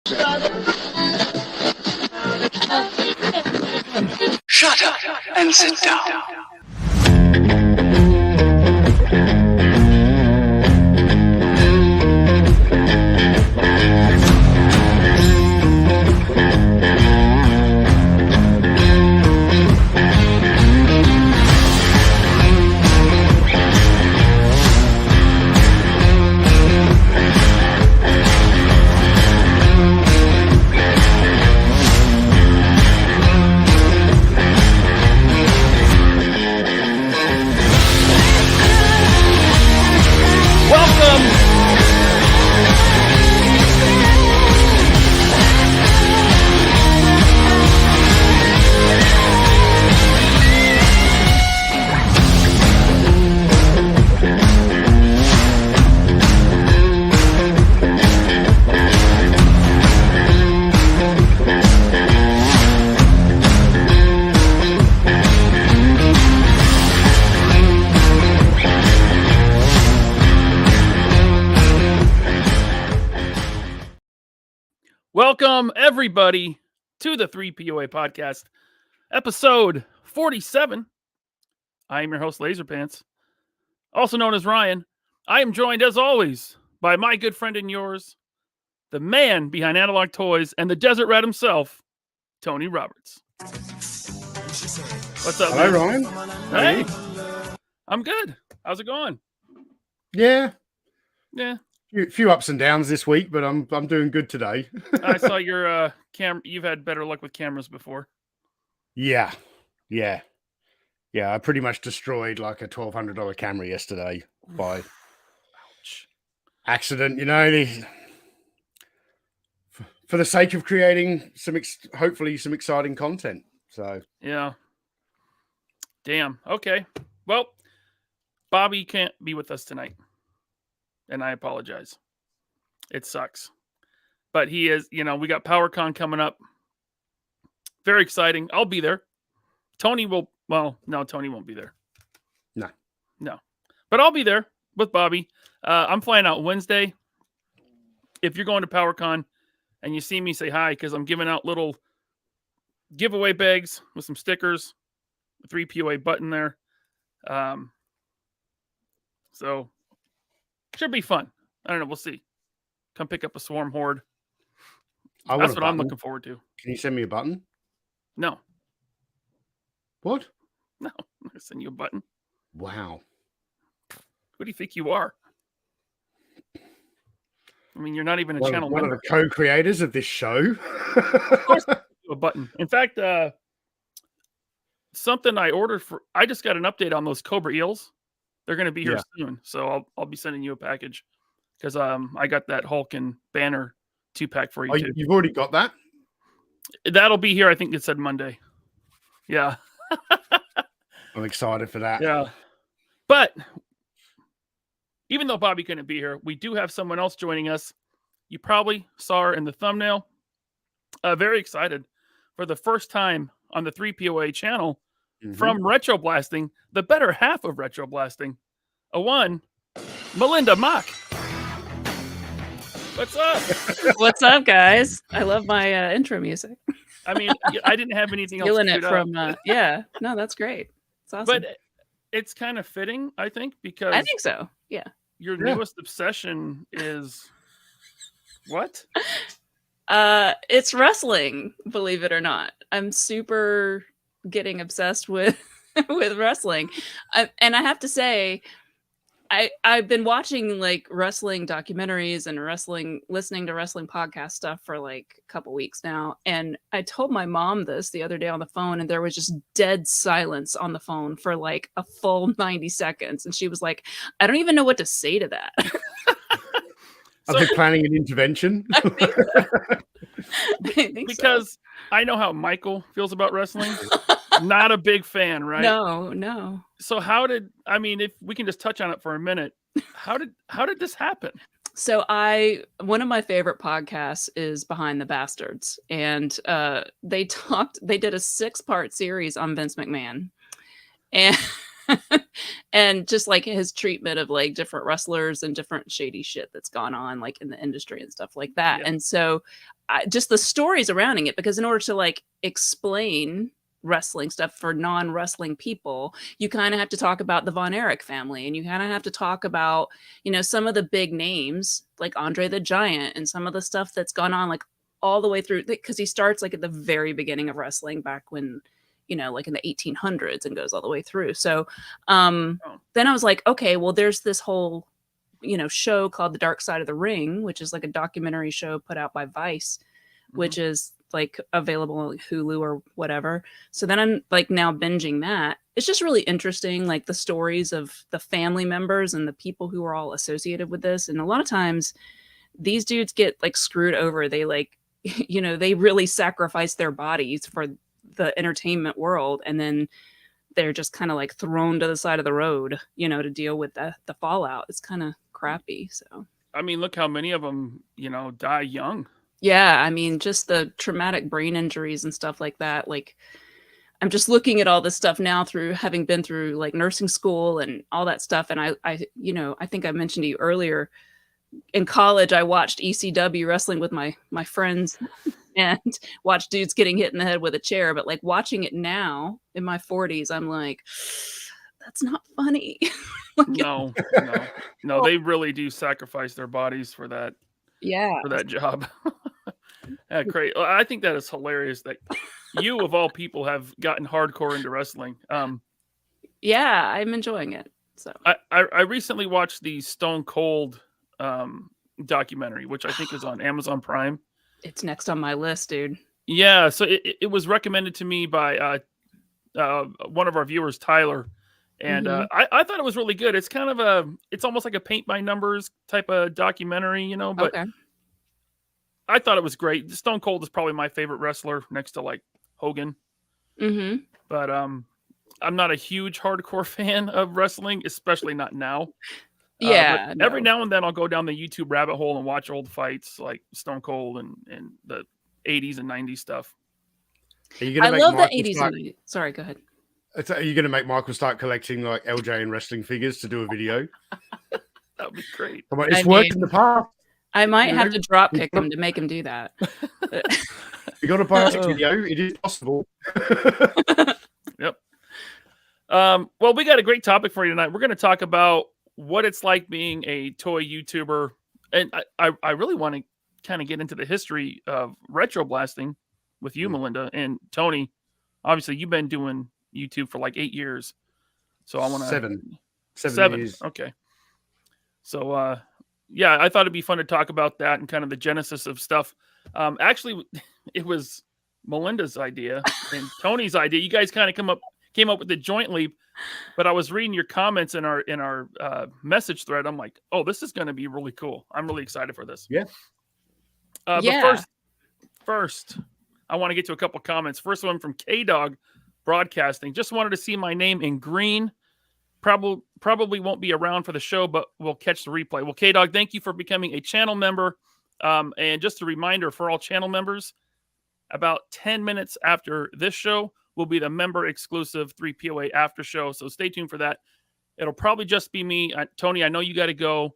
Shut up and sit down. Welcome, everybody, to the 3POA podcast, episode 47. I am your host, Laserpants, also known as Ryan. I am joined, as always, by my good friend and yours, the man behind Analog Toys and the Desert Rat himself, Tony Roberts. What's up, Hello, man? Ryan. Hey, I'm good. How's it going? Yeah. A Few ups and downs this week, but I'm doing good today. I saw your camera. You've had better luck with cameras before. Yeah. I pretty much destroyed like a $1,200 camera yesterday by accident. You know, for the sake of creating hopefully some exciting content. So yeah. Damn. Okay. Well, Bobby can't be with us tonight, and I apologize. It sucks. But he is, we got PowerCon coming up. Very exciting. I'll be there. Tony won't be there. No. But I'll be there with Bobby. I'm flying out Wednesday. If you're going to PowerCon and you see me, say hi, because I'm giving out little giveaway bags with some stickers, a 3POA button there. So should be fun. I don't know. We'll see. Come pick up a swarm horde. That's what I'm looking forward to. Can you send me a button? No. What? No. I'm not going to send you a button. Wow. Who do you think you are? I mean, you're not even a channel one member. of the co-creators of this show. Of course, a button. In fact, something I ordered I just got an update on those Cobra eels. They're going to be here soon, so I'll be sending you a package because I got that Hulk and Banner 2-pack for you too. You've already got that? That'll be here. I think it said Monday. Yeah. I'm excited for that. Yeah. But even though Bobby couldn't be here, we do have someone else joining us. You probably saw her in the thumbnail. Very excited for the first time on the 3POA channel from RetroBlasting, the better half of RetroBlasting, Melinda Mock. What's up? What's up, guys? I love my intro music. I mean, I didn't have anything else. Feeling it from, no, that's great. It's awesome. But it's kind of fitting, I think, because I think so. Yeah. Your newest obsession is what? It's wrestling, believe it or not. I'm super getting obsessed with with wrestling. And I have to say, I've been watching like wrestling documentaries and listening to wrestling podcast stuff for like a couple weeks now. And I told my mom this the other day on the phone, and there was just dead silence on the phone for like a full 90 seconds. And she was like, I don't even know what to say to that. Are they planning an intervention? I think because so. I know how Michael feels about wrestling. Not a big fan, right? No. So if we can just touch on it for a minute, how did this happen? So one of my favorite podcasts is Behind the Bastards, and they did a 6-part series on Vince McMahon, and and just like his treatment of like different wrestlers and different shady shit that's gone on like in the industry and stuff like that. Yeah. And so just the stories surrounding it, because in order to like explain wrestling stuff for non-wrestling people, you kind of have to talk about the Von Erich family, and you kind of have to talk about, you know, some of the big names like Andre the Giant and some of the stuff that's gone on like all the way through, because he starts like at the very beginning of wrestling back when, you know, like in the 1800s and goes all the way through. So then I was like, okay, well, there's this whole, you know, show called The Dark Side of the Ring, which is like a documentary show put out by Vice, which is like available on Hulu or whatever. So then I'm like now binging that. It's just really interesting, like the stories of the family members and the people who are all associated with this. And a lot of times these dudes get like screwed over. They like, you know, they really sacrifice their bodies for the entertainment world, and then they're just kind of like thrown to the side of the road, you know, to deal with the fallout. It's kind of crappy. So I mean, look how many of them, you know, die young. yeah, I mean, just the traumatic brain injuries and stuff like that. Like, I'm just looking at all this stuff now through having been through like nursing school and all that stuff. And I, you know, I think I mentioned to you earlier, in college, I watched ECW wrestling with my friends and watched dudes getting hit in the head with a chair. But like watching it now in my 40s, I'm like, that's not funny. Like, No, they really do sacrifice their bodies for that. yeah, For that job. Great. I think that is hilarious that you of all people have gotten hardcore into wrestling. yeah, I'm enjoying it. So I recently watched the Stone Cold documentary, which I think is on Amazon Prime. it's next on my list, dude. Yeah, so it was recommended to me by one of our viewers, Tyler, and I thought it was really good. It's kind of it's almost like a paint by numbers type of documentary, you know, but Okay. I thought it was great. Stone Cold is probably my favorite wrestler next to like Hogan. Mm-hmm. But I'm not a huge hardcore fan of wrestling, especially not now. Yeah. But every now and then I'll go down the YouTube rabbit hole and watch old fights like Stone Cold and the 80s and 90s stuff. Are you gonna I make love the Michael 80s start- and 90s. Sorry, go ahead. Are you going to make Michael start collecting like LJ and wrestling figures to do a video? That would be great. Come on, it's I worked mean- in the past. I might You have know? to drop kick him to make him do that. You got a plastic video. It is possible. Yep. Well, we got a great topic for you tonight. We're going to talk about what it's like being a toy YouTuber. And I really want to kind of get into the history of RetroBlasting with you, Melinda, and Tony. Obviously, you've been doing YouTube for like 8 years. So I want to... Seven years. Okay. So, yeah, I thought it'd be fun to talk about that and kind of the genesis of stuff. Actually, it was Melinda's idea and Tony's idea. You guys kind of came up with it jointly, but I was reading your comments in our message thread. I'm like, oh, this is going to be really cool. I'm really excited for this. Yeah. Yeah. But first, I want to get to a couple comments. First one from K-Dog Broadcasting. Just wanted to see my name in green. Probably won't be around for the show, but we'll catch the replay. Well, K-Dog, thank you for becoming a channel member. And just a reminder for all channel members, about 10 minutes after this show will be the member exclusive 3POA after show. So stay tuned for that. It'll probably just be me. Tony, I know you got to go.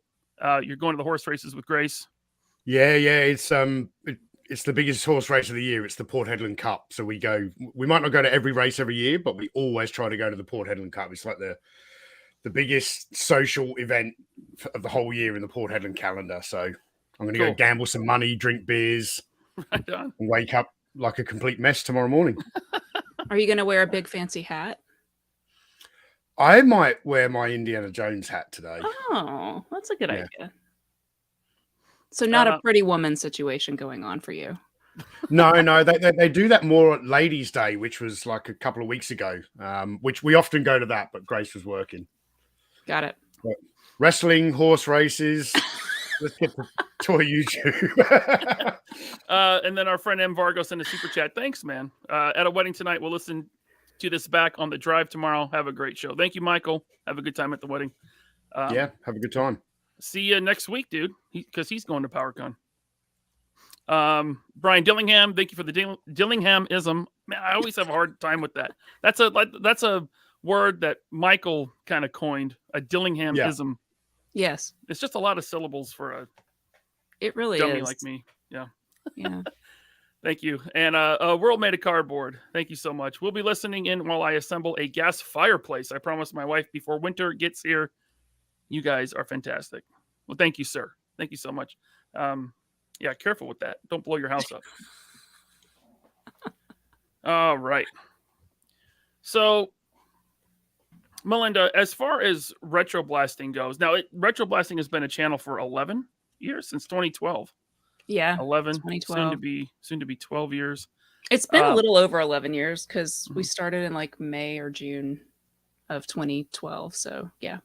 You're going to the horse races with Grace. Yeah. It's the biggest horse race of the year. It's the Port Hedland Cup. So we might not go to every race every year, but we always try to go to the Port Hedland Cup. It's like the biggest social event of the whole year in the Port Hedland calendar. So I'm going to go gamble some money, drink beers, Right on. and wake up like a complete mess tomorrow morning. Are you going to wear a big fancy hat? I might wear my Indiana Jones hat today. Oh, that's a good Yeah. idea. So not a pretty woman situation going on for you. No, they do that more at Ladies' Day, which was like a couple of weeks ago, which we often go to that, but Grace was working. Got it. But wrestling, horse races, let's get to a YouTube. And then our friend M. Vargos in the super chat. Thanks, man. At a wedding tonight, we'll listen to this back on the drive tomorrow. Have a great show. Thank you, Michael. Have a good time at the wedding. Yeah, have a good time. See you next week, dude, because he's going to PowerCon. Brian Dillingham, thank you for the Dillinghamism. Man, I always have a hard time with that. That's a word that Michael kind of coined, a Dillinghamsism. Yes, It's just a lot of syllables for a it really dummy is. like me. Yeah. Yeah. Thank you. And World Made of Cardboard. Thank you so much. We'll be listening in while I assemble a gas fireplace. I promised my wife before winter gets here. You guys are fantastic. Well, thank you, sir. Thank you so much. Yeah, careful with that. Don't blow your house up. All right. So, Melinda, as far as RetroBlasting goes, now RetroBlasting has been a channel for 11 years, since 2012. Yeah. 11, 2012. soon to be 12 years. It's been a little over 11 years because we started in like May or June of 2012. So yeah.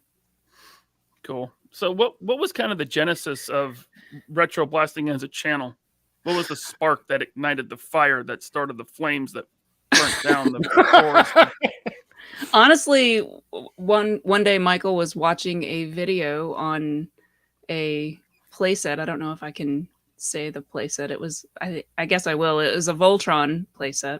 Cool. So what was kind of the genesis of RetroBlasting as a channel? What was the spark that ignited the fire that started the flames that burnt down the forest? Honestly, one day Michael was watching a video on a playset. I don't know if I can say the playset. It was, I guess I will. It was a Voltron playset.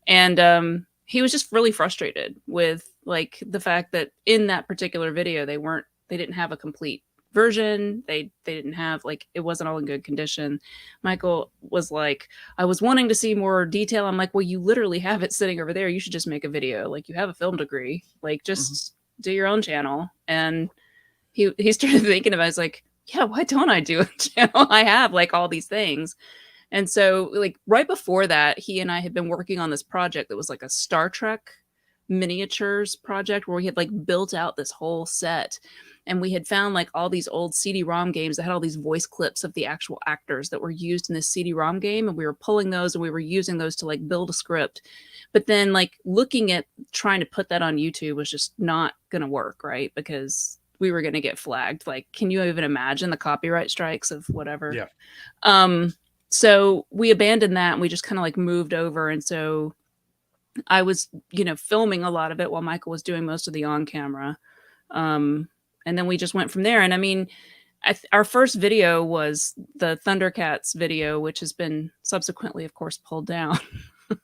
And he was just really frustrated with like the fact that in that particular video, they didn't have a complete version. They didn't have, like, it wasn't all in good condition. Michael was like, I was wanting to see more detail. I'm like, well, you literally have it sitting over there. You should just make a video. Like, you have a film degree, like just do your own channel. And he started thinking about it. He's like, yeah, why don't I do a channel? I have like all these things. And so like right before that, he and I had been working on this project that was like a Star Trek miniatures project where we had like built out this whole set. And we had found like all these old CD-ROM games that had all these voice clips of the actual actors that were used in this CD-ROM game. And we were pulling those and we were using those to like build a script. But then like looking at trying to put that on YouTube was just not going to work, right? Because we were going to get flagged. Like, can you even imagine the copyright strikes of whatever? Yeah. So we abandoned that and we just kind of like moved over. And so I was, filming a lot of it while Michael was doing most of the on camera. And then we just went from there. And I mean, our first video was the Thundercats video, which has been subsequently, of course, pulled down.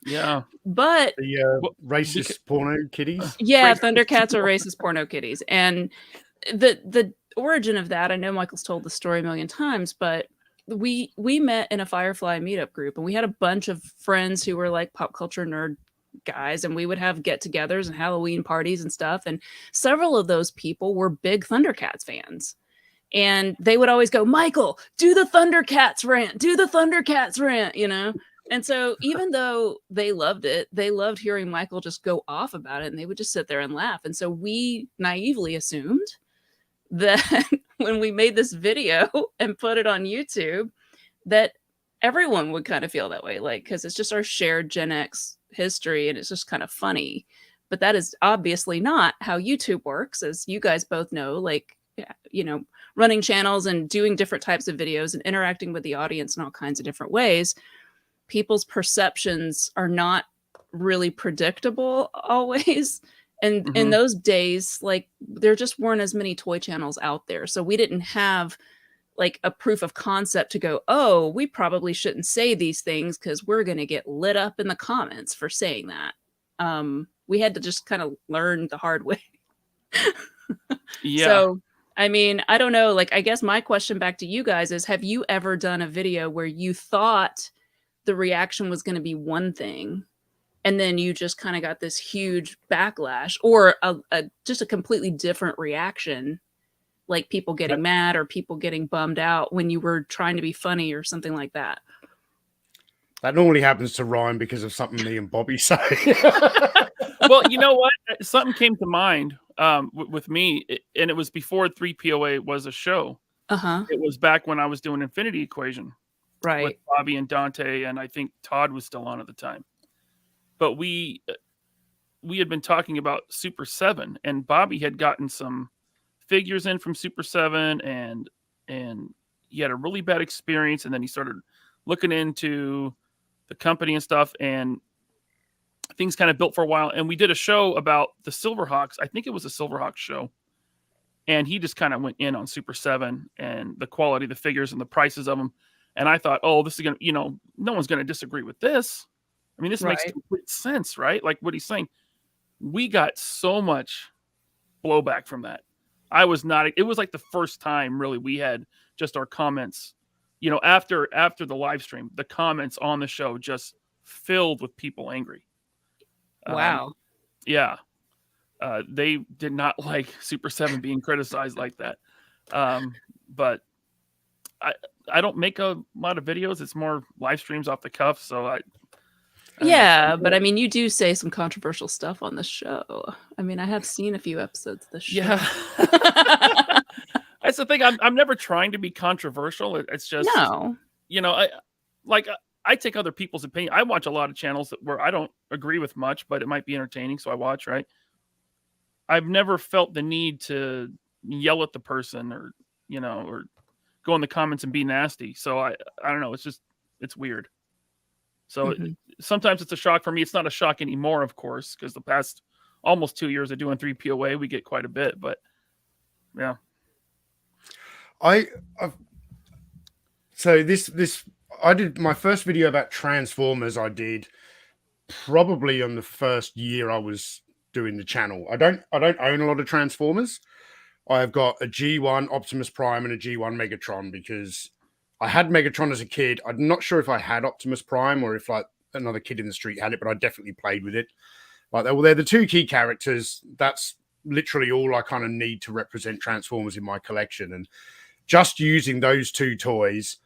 Yeah. But the racist porno kitties. Yeah, Thundercats are racist porno kitties. And the origin of that, I know Michael's told the story a million times, but we met in a Firefly meetup group and we had a bunch of friends who were like pop culture nerd guys, and we would have get-togethers and Halloween parties and stuff. And several of those people were big Thundercats fans. And they would always go, Michael, do the Thundercats rant, And so even though they loved it, they loved hearing Michael just go off about it, and they would just sit there and laugh. And so we naively assumed that when we made this video and put it on YouTube, that everyone would kind of feel that way, like, because it's just our shared Gen X history and it's just kind of funny. But that is obviously not how YouTube works, as you guys both know, like, running channels and doing different types of videos and interacting with the audience in all kinds of different ways. People's perceptions are not really predictable always. And in those days, like, there just weren't as many toy channels out there. So we didn't have like a proof of concept to go, oh, we probably shouldn't say these things because we're going to get lit up in the comments for saying that. We had to just kind of learn the hard way. Yeah. So, I mean, I don't know. Like, I guess my question back to you guys is, have you ever done a video where you thought the reaction was going to be one thing, and then you just kind of got this huge backlash, or just a completely different reaction, like people getting mad or people getting bummed out when you were trying to be funny or something like that? That normally happens to Ryan because of something me and Bobby say. Well, you know what? Something came to mind with me, and it was before 3POA was a show. It was back when I was doing Infinity Equation. Right. With Bobby and Dante, and I think Todd was still on at the time. But we had been talking about Super 7, and Bobby had gotten some figures in from Super 7, and he had a really bad experience, and then he started looking into the company and stuff, and things kind of built for a while. And we did a show about the Silverhawks. I think it was a Silverhawks show. And he just kind of went in on Super 7 and the quality of the figures and the prices of them. And I thought, oh, this is going to, no one's going to disagree with this. I mean, this makes complete sense, right? Like what he's saying. we got so much blowback from that. I was not. It was like the first time really we had just our comments. You know, after the live stream, the comments on the show just filled with people angry. Wow. Yeah. They did not like Super 7 being criticized like that. But I don't make a lot of videos. It's more live streams off the cuff. So yeah, but I mean, you do say some controversial stuff on the show. I mean, I have seen a few episodes of the show. Yeah. That's the thing. I'm never trying to be controversial. It's just, No. you know, I take other people's opinion. I watch a lot of channels where I don't agree with much, but it might be entertaining. So I watch, right? I've never felt the need to yell at the person or, you know, or go in the comments and be nasty. So I don't know. It's weird. So sometimes it's a shock for me. It's not a shock anymore, of course, because the past almost 2 years of doing 3POA, we get quite a bit, but yeah. So I did my first video about Transformers. I did probably on the first year I was doing the channel. I don't own a lot of Transformers. I've got a G1 Optimus Prime and a G1 Megatron because I had Megatron as a kid. I'm not sure if I had Optimus Prime or if like another kid in the street had it, but I definitely played with it. Like they're the two key characters. That's literally all I kind of need to represent Transformers in my collection. And just using those two toys,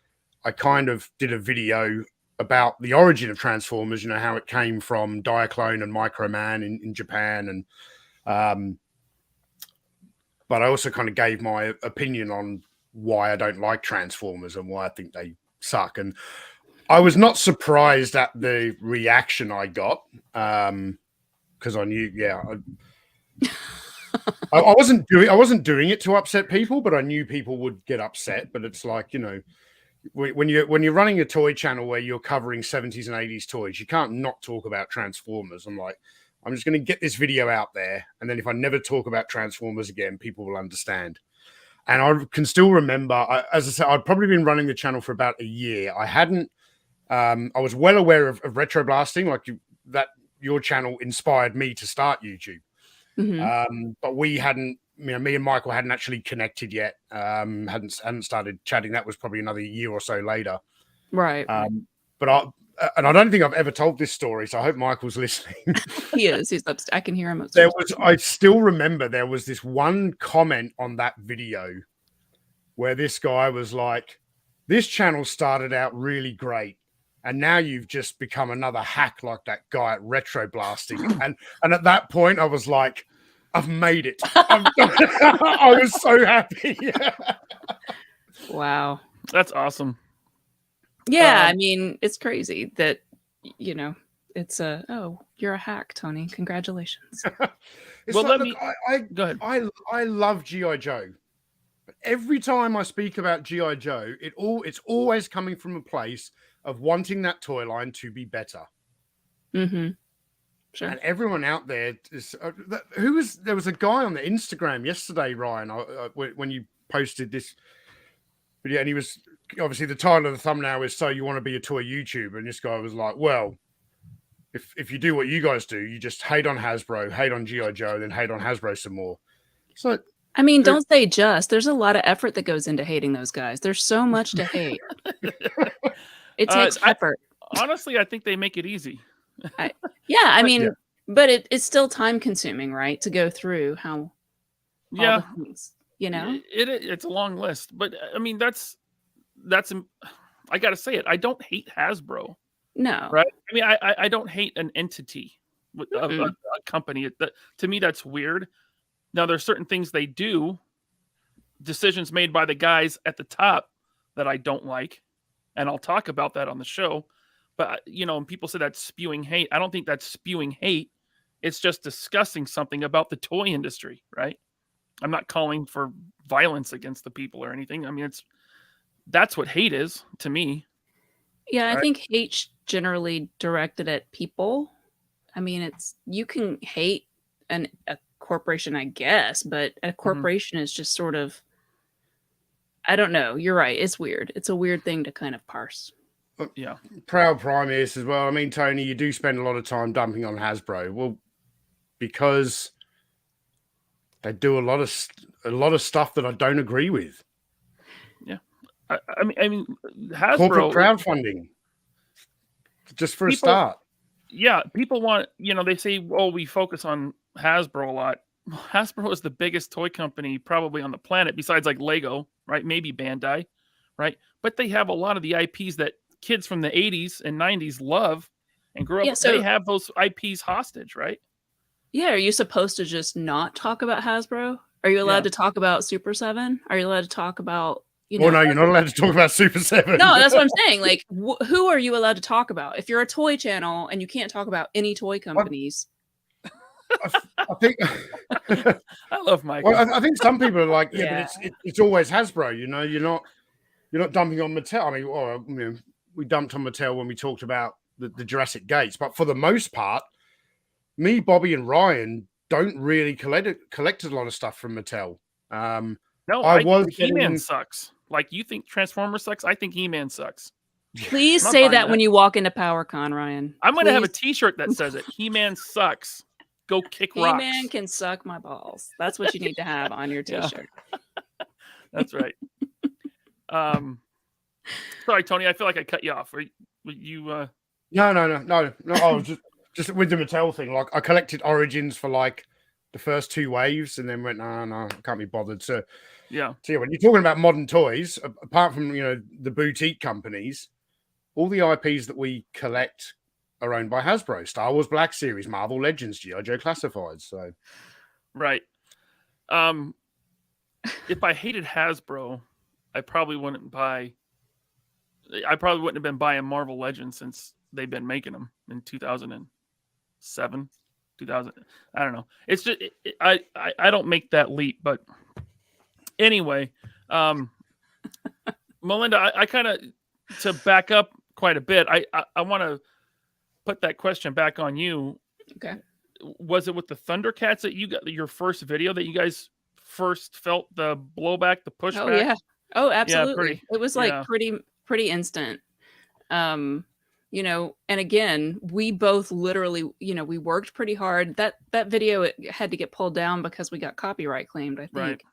I kind of did a video about the origin of Transformers, you know, how it came from Diaclone and Microman in Japan. And but I also kind of gave my opinion on why I don't like Transformers and why I think they suck. And I was not surprised at the reaction I got because I knew, I wasn't doing it to upset people, but I knew people would get upset. But it's like, you know, when you're running a toy channel where you're covering 70s and 80s toys, you can't not talk about Transformers. I'm like, I'm just going to get this video out there, and then if I never talk about Transformers again, people will understand. And I can still remember, as I said, I'd probably been running the channel for about a year. I hadn't, I was well aware of RetroBlasting, like your channel inspired me to start YouTube. But we hadn't, you know, me and Michael hadn't actually connected yet. Hadn't started chatting. That was probably another year or so later. Right. But I don't think I've ever told this story, so I hope Michael's listening. He is. He's upstairs. I can hear him upstairs. I still remember there was this one comment on that video where this guy was like, "This channel started out really great, and now you've just become another hack like that guy at RetroBlasting." and at that point, I was like, "I've made it." I was so happy. Wow. That's awesome. Yeah, I mean, it's crazy that, you know, it's you're a hack, Tony. Congratulations. Well, like, go ahead. I love G.I. Joe. But every time I speak about G.I. Joe, it's always coming from a place of wanting that toy line to be better. Sure. And everyone out there is there was a guy on the Instagram yesterday, Ryan, when you posted this video, and he was obviously the title of the thumbnail is "So You Want to Be a Toy YouTuber," and this guy was like, "Well, if you do what you guys do, you just hate on Hasbro, hate on G.I. Joe, then hate on Hasbro some more." So I mean, don't say just. There's a lot of effort that goes into hating those guys. There's so much to hate. It takes effort. Honestly, I think they make it easy. I mean, but it's still time consuming, right? To go through how all the things, you know? It's a long list, but I mean, that's I got to say it. I don't hate Hasbro. No. Right? I mean, I don't hate an entity, a company. To me, that's weird. Now, there's certain things they do, decisions made by the guys at the top that I don't like, and I'll talk about that on the show. But, you know, when people say that's spewing hate, I don't think that's spewing hate. It's just discussing something about the toy industry, right? I'm not calling for violence against the people or anything. I mean, that's what hate is to me. Yeah, right? I think hate's generally directed at people. I mean, you can hate a corporation, I guess, but a corporation is just sort of, I don't know. You're right. It's weird. It's a weird thing to kind of parse. Yeah. Proud Prime is as well. I mean, Tony, you do spend a lot of time dumping on Hasbro. Well, because they do a lot of stuff that I don't agree with. Yeah, I mean, Hasbro Corporate crowdfunding, just for a start. Yeah, people want, they say, "Oh, we focus on Hasbro a lot." Hasbro is the biggest toy company probably on the planet, besides like Lego, right? Maybe Bandai, right? But they have a lot of the IPs that kids from the 80s and 90s love and grew up. Yeah, so- they have those IPs hostage, right? Yeah, are you supposed to just not talk about Hasbro? Are you allowed to talk about Super 7? Are you allowed to talk about, Well, no, you're not allowed to talk about Super 7. No, that's what I'm saying. Like, who are you allowed to talk about? If you're a toy channel and you can't talk about any toy companies. I think I love Michael. Well, I think some people are like, but it's always Hasbro. You're not dumping on Mattel. I mean, we dumped on Mattel when we talked about the Jurassic Gates, but for the most part, me, Bobby, and Ryan don't really collect a lot of stuff from Mattel. No, I think He-Man sucks. Like, you think Transformers sucks? I think He-Man sucks. Please say that when you walk into PowerCon, Ryan. I'm going to have a T-shirt that says it. He-Man sucks. Go kick rocks. He-Man can suck my balls. That's what you need to have on your T-shirt. That's right. Sorry, Tony. I feel like I cut you off. Were you? No. I was just with the Mattel thing. Like, I collected Origins for like the first 2 waves, and then went, no, I can't be bothered. So when you're talking about modern toys, apart from the boutique companies, all the IPs that we collect are owned by Hasbro. Star Wars Black Series, Marvel Legends, G.I. Joe Classifieds. So, right. If I hated Hasbro, I probably wouldn't have been buying Marvel Legends since they've been making them in 2007, 2000. I don't know. It's just I don't make that leap, but anyway, Melinda, I kind of, to back up quite a bit, I want to put that question back on you. Okay. Was it with the Thundercats that you got your first video that you guys first felt the blowback, the pushback? Oh yeah. Oh, absolutely. Yeah, it was like pretty instant. And again, we both literally, we worked pretty hard. That video, it had to get pulled down because we got copyright claimed, I think.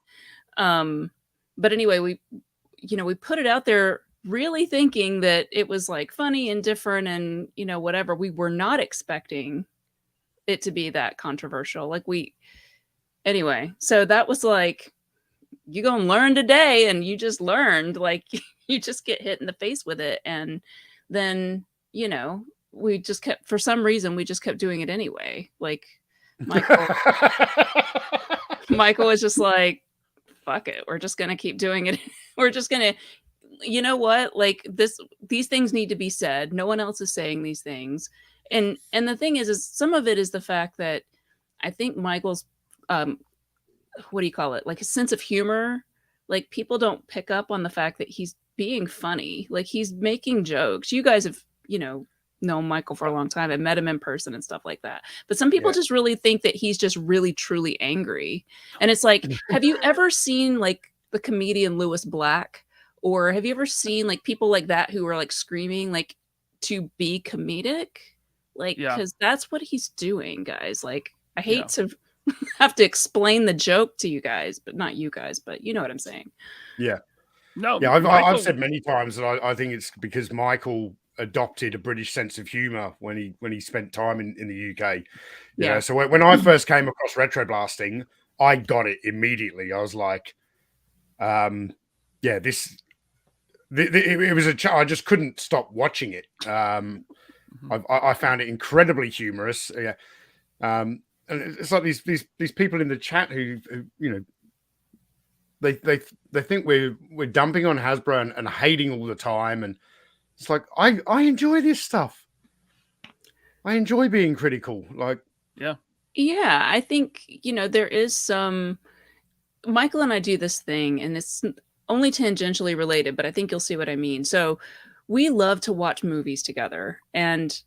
Right. But anyway, we put it out there really thinking that it was like funny and different and, whatever. We were not expecting it to be that controversial. Anyway, so that was like, you gonna learn today, and you just learned, like, you just get hit in the face with it. And then, we just kept, for some reason, we just kept doing it anyway. Like, Michael was just like, fuck it. We're just going to keep doing it. We're just going to, you know what? Like, these things need to be said. No one else is saying these things. And the thing is some of it is the fact that I think Michael's, what do you call it? Like, a sense of humor. Like, people don't pick up on the fact that he's being funny. Like, he's making jokes. You guys have, known Michael for a long time and met him in person and stuff like that. But some people just really think that he's just really, truly angry. And it's like, have you ever seen like the comedian Lewis Black? Or have you ever seen like people like that who are like screaming like to be comedic? Like, because that's what he's doing, guys. Like, I hate to have to explain the joke to you guys, but not you guys, but you know what I'm saying. Yeah. No. Yeah, I've said many times that I think it's because Michael adopted a British sense of humor when he spent time in the UK. You know, so when I first came across RetroBlasting, I got it immediately. I was like, it was I just couldn't stop watching it. I found it incredibly humorous. Yeah. And it's like these people in the chat who they think we're dumping on Hasbro and hating all the time, and it's like I enjoy this stuff. I enjoy being critical. Like, I think there is some. Michael and I do this thing, and it's only tangentially related, but I think you'll see what I mean. So we love to watch movies together, and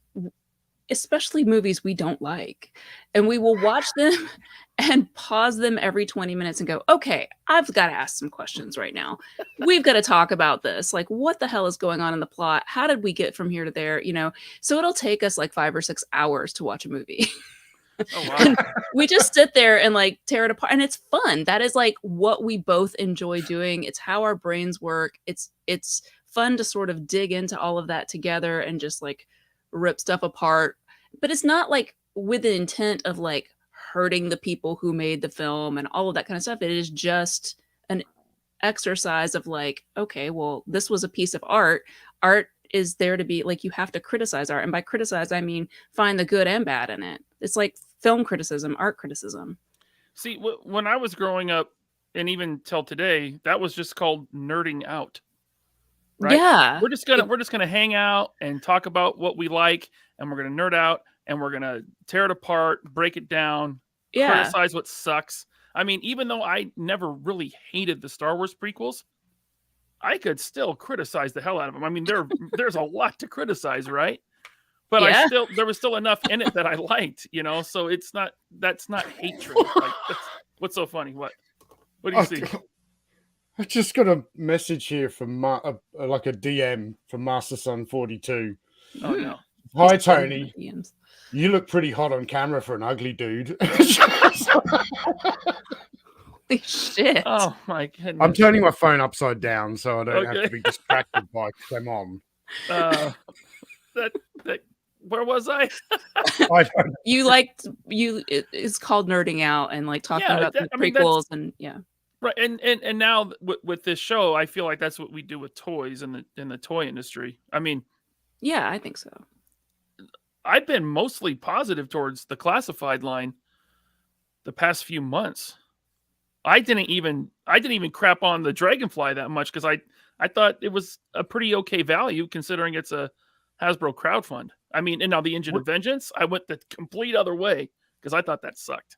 especially movies we don't like, and we will watch them and pause them every 20 minutes and go, okay, I've got to ask some questions right now. We've got to talk about this. Like, what the hell is going on in the plot? How did we get from here to there? So it'll take us like 5 or 6 hours to watch a movie. Oh wow. And we just sit there and like tear it apart, and it's fun. That is like what we both enjoy doing. It's how our brains work. It's fun to sort of dig into all of that together and just like rip stuff apart. But it's not like with the intent of like hurting the people who made the film and all of that kind of stuff. It is just an exercise of like, okay, well, this was a piece of art. Art is there to be like, you have to criticize art, and by criticize I mean find the good and bad in it. It's like film criticism, art criticism. See, when I was growing up, and even till today, that was just called nerding out. Right? Yeah, We're just gonna hang out and talk about what we like, and we're gonna nerd out, and we're gonna tear it apart, break it down, yeah, criticize what sucks. I mean, even though I never really hated the Star Wars prequels, I could still criticize the hell out of them. I mean, there's a lot to criticize, right? But Yeah. there was still enough in it that I liked, so that's not hatred. Like, what's so funny? What do you see? I just got a message here from like a DM from Master Son 42. Oh no. Hi Tony, DMs. you look pretty hot on camera for an ugly dude. Holy shit. Oh my goodness. I'm turning my phone upside down so I don't have Okay. to be distracted by Clemon. That where was I? I don't It's called nerding out and like talking Yeah, about the I mean, prequels and yeah. Right, and now with this show, I feel like that's what we do with toys in the toy industry. I mean, Yeah, I think so. I've been mostly positive towards the classified line the past few months. I didn't even crap on the Dragonfly that much because I thought it was a pretty okay value considering it's a Hasbro crowdfund. I mean, and now the Engine of Vengeance, I went the complete other way because I thought that sucked.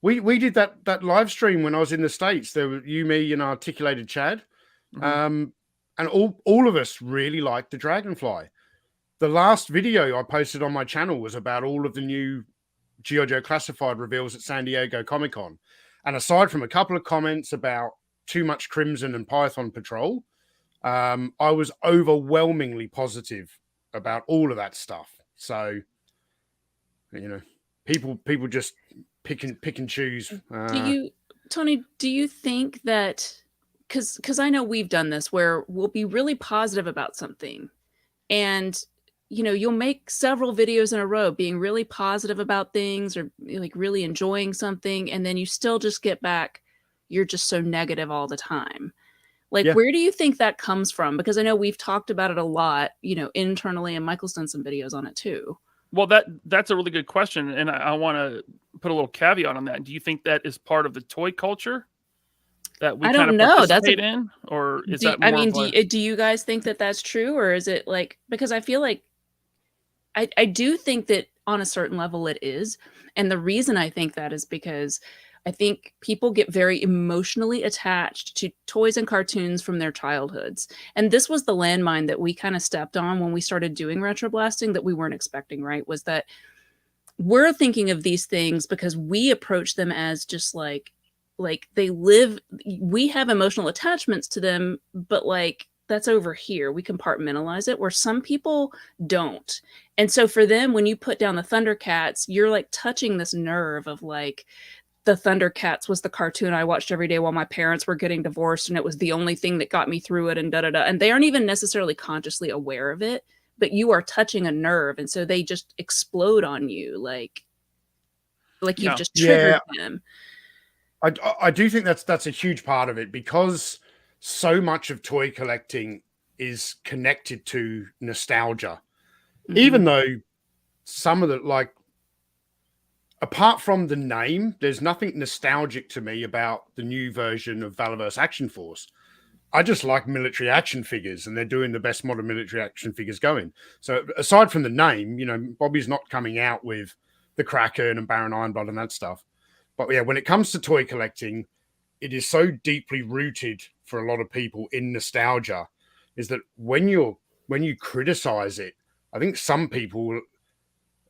We did that live stream when I was in the States. There were you, me, and Articulated Chad. Mhm. And all of us really liked the Dragonfly. The last video I posted on my channel was about all of the new G.I. Joe Classified reveals at San Diego Comic-Con. And aside from a couple of comments about too much Crimson and Python Patrol, I was overwhelmingly positive about all of that stuff. So, people just pick and choose. Tony, do you think that because I know we've done this where we'll be really positive about something and you'll make several videos in a row being really positive about things or like really enjoying something, and then you still just get back, you're just so negative all the time. Like, Yeah. where do you think that comes from? Because I know we've talked about it a lot, internally, and Michael's done some videos on it too. Well, that's a really good question, and I want to put a little caveat on that. Do you think that is part of the toy culture that we I kind don't of know. participate in, or is that more? Do you guys think that that's true, or is it like, because I feel like I do think that on a certain level it is, and the reason I think that is because I think people get very emotionally attached to toys and cartoons from their childhoods. And this was the landmine that we kind of stepped on when we started doing RetroBlasting that we weren't expecting, right? Was that we're thinking of these things because we approach them as just like they live, we have emotional attachments to them, but like that's over here. We compartmentalize it where some people don't. And so for them, when you put down the Thundercats, you're like touching this nerve of like, the Thundercats was the cartoon I watched every day while my parents were getting divorced, and it was the only thing that got me through it, and da-da-da. And they aren't even necessarily consciously aware of it, but you are touching a nerve, and so they just explode on you like you've just triggered them. I do think that's a huge part of it, because so much of toy collecting is connected to nostalgia. Mm-hmm. Even though some of the, like, apart from the name, there's nothing nostalgic to me about the new version of Valaverse Action Force. I just like military action figures, and they're doing the best modern military action figures going. So aside from the name, Bobby's not coming out with the Kraken and Baron Ironblood and that stuff. But yeah, when it comes to toy collecting, it is so deeply rooted for a lot of people in nostalgia, is that when you criticize it, I think some people,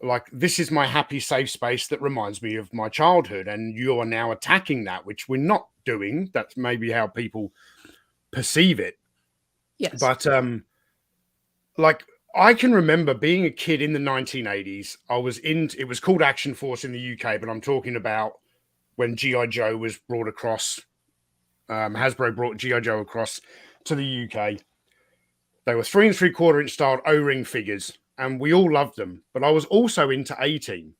like, this is my happy, safe space that reminds me of my childhood, and you are now attacking that, which we're not doing. That's maybe how people perceive it. Yes. But like, I can remember being a kid in the 1980s. It was called Action Force in the UK, but I'm talking about when G.I. Joe was brought across. Hasbro brought G.I. Joe across to the UK. They were 3 3/4 inch styled O-ring figures, and we all loved them. But I was also into A-Team.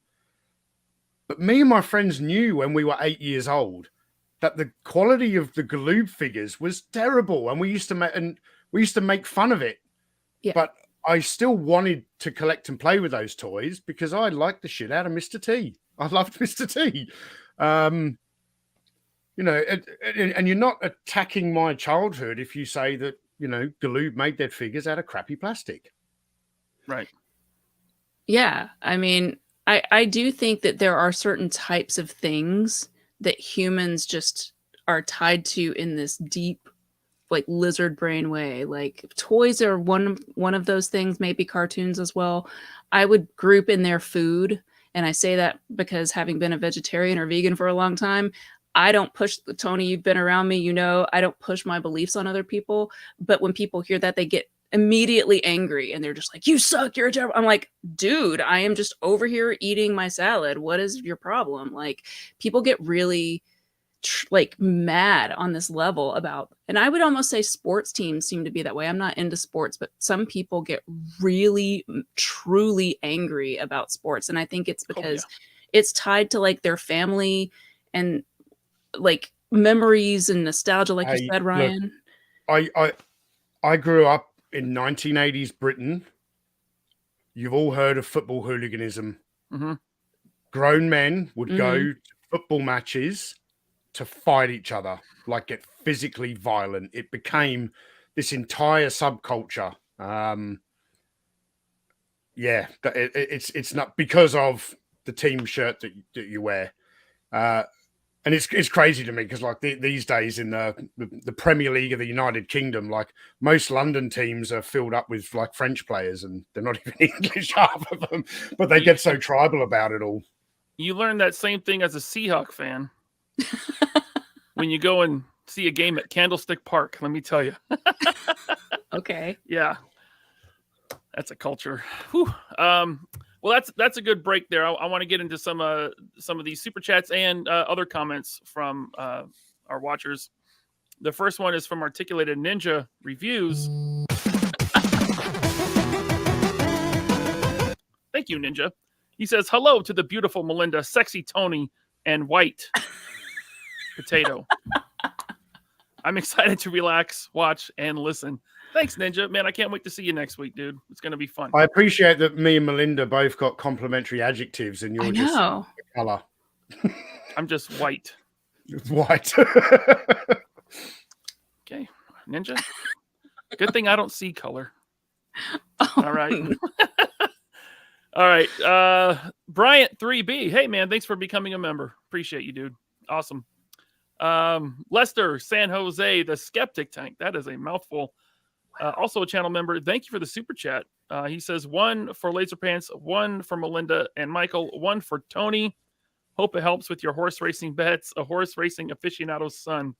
But me and my friends knew when we were 8 years old that the quality of the Galoob figures was terrible, and we used to make fun of it. Yeah. But I still wanted to collect and play with those toys because I liked the shit out of Mr. T. I loved Mr. T. You know, and you're not attacking my childhood if you say that, you know, Galoob made their figures out of crappy plastic. Right. Yeah. I mean, I do think that there are certain types of things that humans just are tied to in this deep, like, lizard brain way. Like, toys are one of those things, maybe cartoons as well. I would group in their food, and I say that because having been a vegetarian or vegan for a long time, I don't push, Tony, you've been around me, you know, I don't push my beliefs on other people. But when people hear that, they get immediately angry and they're just like, you suck, you're a terrible. I'm like, dude, I am just over here eating my salad. What is your problem? Like, people get really like mad on this level about, and I would almost say sports teams seem to be that way. I'm not into sports, but some people get really truly angry about sports, and I think it's because it's tied to like their family and like memories and nostalgia, like you said, Ryan. Look, I grew up in 1980s Britain. You've all heard of football hooliganism. Mm-hmm. Grown men would go to football matches to fight each other, like get physically violent. It became this entire subculture. It's not because of the team shirt that you wear. And it's crazy to me because like these days in the Premier League of the United Kingdom, like most London teams are filled up with like French players and they're not even English, half of them, but they get so tribal about it all. You learn that same thing as a Seahawk fan when you go and see a game at Candlestick Park, let me tell you. Okay. Yeah. That's a culture. Whew. Well, that's a good break there. I want to get into some of these super chats and other comments from our watchers. The first one is from Articulated Ninja Reviews. Thank you, Ninja. He says, hello to the beautiful Melinda, sexy Tony, and white potato. I'm excited to relax, watch, and listen. Thanks, Ninja. Man, I can't wait to see you next week, dude. It's going to be fun. I appreciate that me and Melinda both got complimentary adjectives and you're just color. I'm just white. White. Okay, Ninja. Good thing I don't see color. All right. All right. Bryant 3B. Hey, man, thanks for becoming a member. Appreciate you, dude. Awesome. Lester San Jose, the Skeptic Tank. That is a mouthful. Also a channel member. Thank you for the super chat. He says 1 for Laser Pants, 1 for Melinda and Michael, 1 for Tony. Hope it helps with your horse racing bets. A horse racing aficionado's son.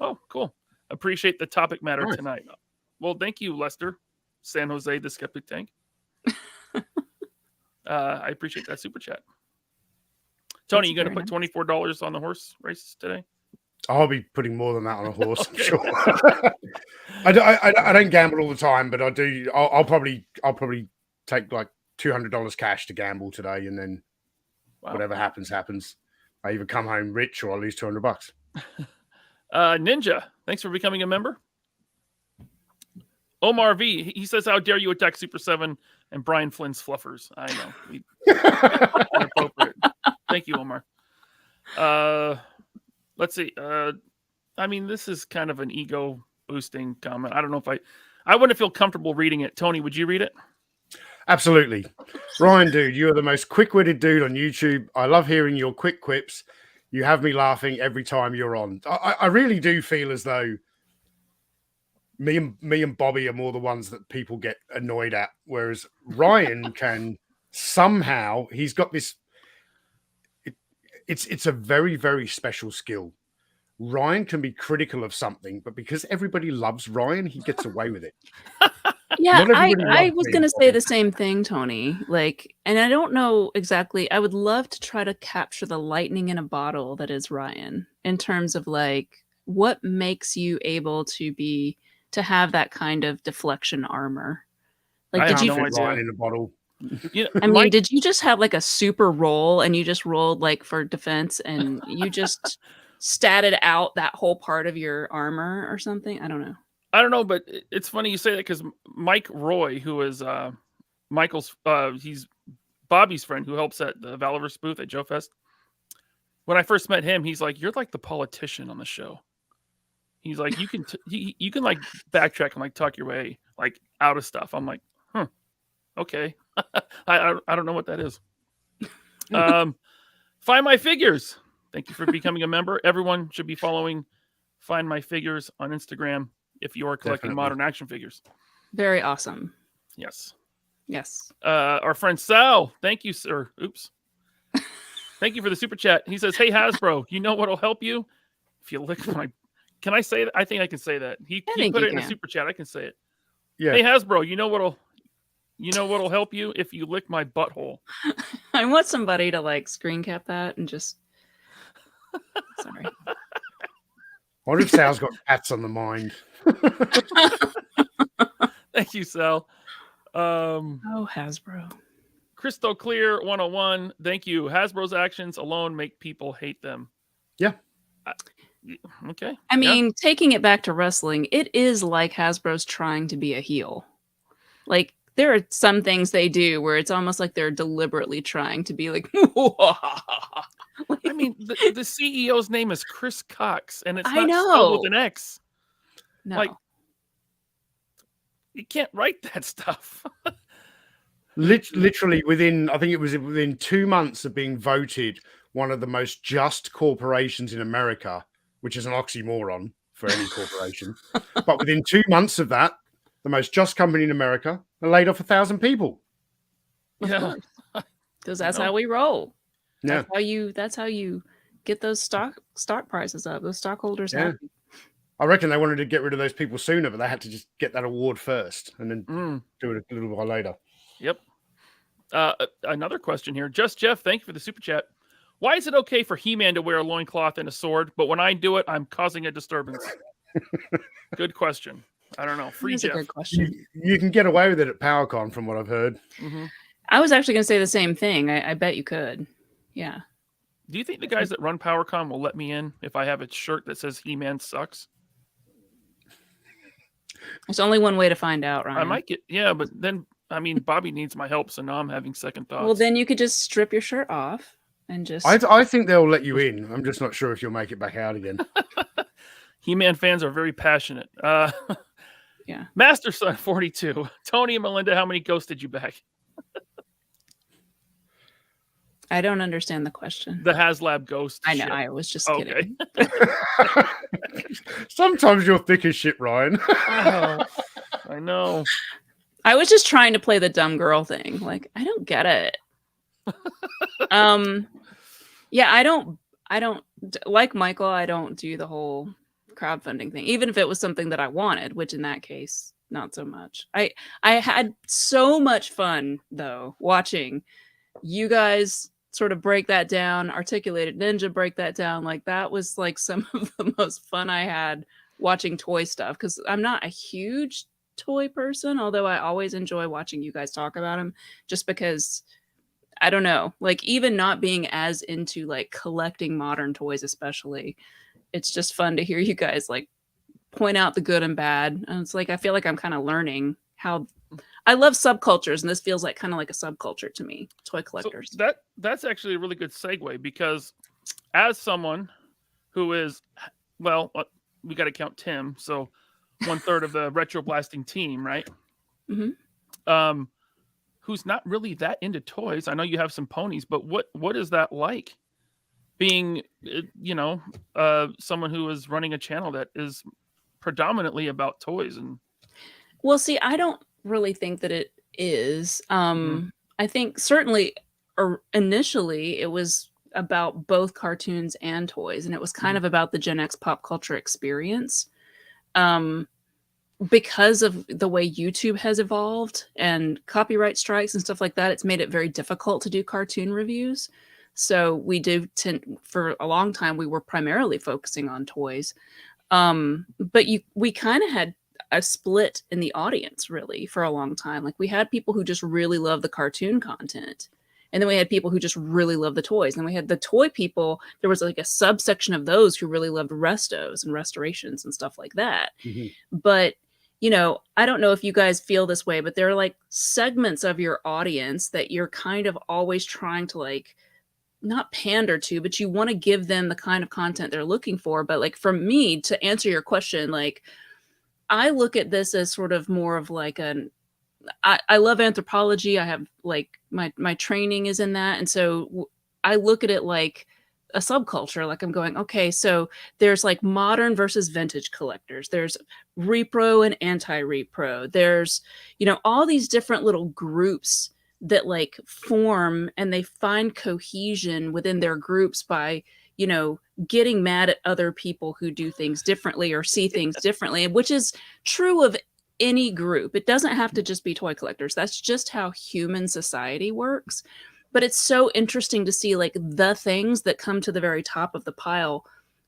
Oh, cool. Appreciate the topic matter tonight. Well, thank you, Lester San Jose, the Skeptic Tank. I appreciate that super chat. Tony, you going to put $24 on the horse races today? I'll be putting more than that on a horse, Okay. I'm sure. I don't gamble all the time, but I do. I'll probably take like $200 cash to gamble today, and then whatever happens. I either come home rich or I lose $200. Ninja, thanks for becoming a member. Omar V, he says, how dare you attack Super 7 and Brian Flynn's fluffers? I know. Inappropriate. Thank you, Omar. Let's see. I mean, this is kind of an ego boosting comment. I don't know if I wouldn't feel comfortable reading it. Tony, would you read it? Absolutely. Ryan, dude, you are the most quick-witted dude on YouTube. I love hearing your quick quips. You have me laughing every time you're on. I really do feel as though me and Bobby are more the ones that people get annoyed at, whereas Ryan can somehow, he's got this. It's a very, very special skill. Ryan can be critical of something, but because everybody loves Ryan, he gets away with it. Yeah, Not everybody I loves was me, gonna say Bobby. the same thing, Tony. Like, and I don't know exactly. I would love to try to capture the lightning in a bottle that is Ryan in terms of like what makes you able to have that kind of deflection armor. Like, I did have you? no Fit right idea. in the bottle. You know, I mean, Mike, did you just have like a super roll and you just rolled like for defense and you just statted out that whole part of your armor or something? I don't know. I don't know, but it's funny you say that because Mike Roy, who is Michael's, he's Bobby's friend who helps at the Valorous booth at Joe Fest. When I first met him, he's like, "You're like the politician on the show." He's like, "You can you can like backtrack and like talk your way like out of stuff." I'm like, "Huh, okay." I don't know what that is. Find My Figures. Thank you for becoming a member. Everyone should be following Find My Figures on Instagram if you are collecting Definitely. modern action figures. Very awesome. Yes. Yes. Our friend Sal, thank you, sir. Oops. Thank you for the super chat. He says, "Hey Hasbro, you know what'll help you if you lick my." Can I say that? I think I can say that. He think put you it in a can. super chat. I can say it. Yeah. Hey Hasbro, you know what'll help you if you lick my butthole. I want somebody to like screen cap that and just. Sorry. I wonder if Sal's got cats on the mind. Thank you, Sal. Oh, Hasbro. Crystal Clear 101. Thank you. Hasbro's actions alone make people hate them. Yeah. Okay. I mean, taking it back to wrestling, it is like Hasbro's trying to be a heel. Like, there are some things they do where it's almost like they're deliberately trying to be like, I mean, the CEO's name is Chris Cox, and it's I not spelled know. with an X. No. Like, you can't write that stuff. Literally within, I think it was within 2 months of being voted one of the most just corporations in America, which is an oxymoron for any corporation. But within 2 months of that, the most just company in America laid off 1,000 people. Yeah. Because that's No. how we roll. Yeah. That's how you get those stock prices up. Those stockholders Yeah. happy. I reckon they wanted to get rid of those people sooner, but they had to just get that award first and then do it a little while later. Yep. Another question here. Just Jeff, thank you for the super chat. Why is it okay for He-Man to wear a loincloth and a sword, but when I do it, I'm causing a disturbance? Good question. I don't know. Free That's a Jeff. good question. You can get away with it at PowerCon, from what I've heard. Mm-hmm. I was actually going to say the same thing. I bet you could. Yeah. Do you think the guys that run PowerCon will let me in if I have a shirt that says He-Man sucks? There's only one way to find out, Ryan. I might get, yeah, but then, I mean, Bobby needs my help, so now I'm having second thoughts. Well, then you could just strip your shirt off and just. I think they'll let you in. I'm just not sure if you'll make it back out again. He-Man fans are very passionate. Yeah. Master Son 42. Tony and Melinda, how many ghosts did you bag? I don't understand the question. The HasLab ghost. I know. shit. I was just Okay. kidding. Sometimes you're thick as shit, Ryan. Oh, I know. I was just trying to play the dumb girl thing. Like, I don't get it. Yeah, I don't like Michael. I don't do the whole crowdfunding thing, even if it was something that I wanted, which in that case, not so much. I had so much fun though watching you guys sort of break that down, Articulated Ninja break that down. Like that was like some of the most fun I had watching toy stuff, because I'm not a huge toy person, although I always enjoy watching you guys talk about them, just because I don't know, like even not being as into like collecting modern toys, especially, it's just fun to hear you guys like point out the good and bad. And it's like, I feel like I'm kind of learning how I love subcultures, and this feels like kind of like a subculture to me, toy collectors. So that's actually a really good segue, because as someone who is, well, we got to count Tim, so 1/3 of the RetroBlasting team, right? Mm-hmm. Who's not really that into toys. I know you have some ponies, but what is that like? Being, someone who is running a channel that is predominantly about toys. And well, see, I don't really think that it is. I think certainly initially it was about both cartoons and toys, and it was kind of about the Gen X pop culture experience. because of the way YouTube has evolved and copyright strikes and stuff like that, it's made it very difficult to do cartoon reviews. So we do tend, for a long time, we were primarily focusing on toys. But we kind of had a split in the audience really for a long time. Like we had people who just really love the cartoon content. And then we had people who just really love the toys. And we had the toy people. There was like a subsection of those who really loved restos and restorations and stuff like that. Mm-hmm. But, you know, I don't know if you guys feel this way, but there are like segments of your audience that you're kind of always trying to like, not pander to, but you want to give them the kind of content they're looking for. But like for me, to answer your question, like I look at this as sort of more of like I love anthropology. I have like my training is in that. And so I look at it like a subculture. Like I'm going, okay, so there's like modern versus vintage collectors. There's repro and anti-repro. There's, you know, all these different little groups that like form and they find cohesion within their groups by, you know, getting mad at other people who do things differently or see things differently, which is true of any group. It doesn't have to just be toy collectors. That's just how human society works. But it's so interesting to see like the things that come to the very top of the pile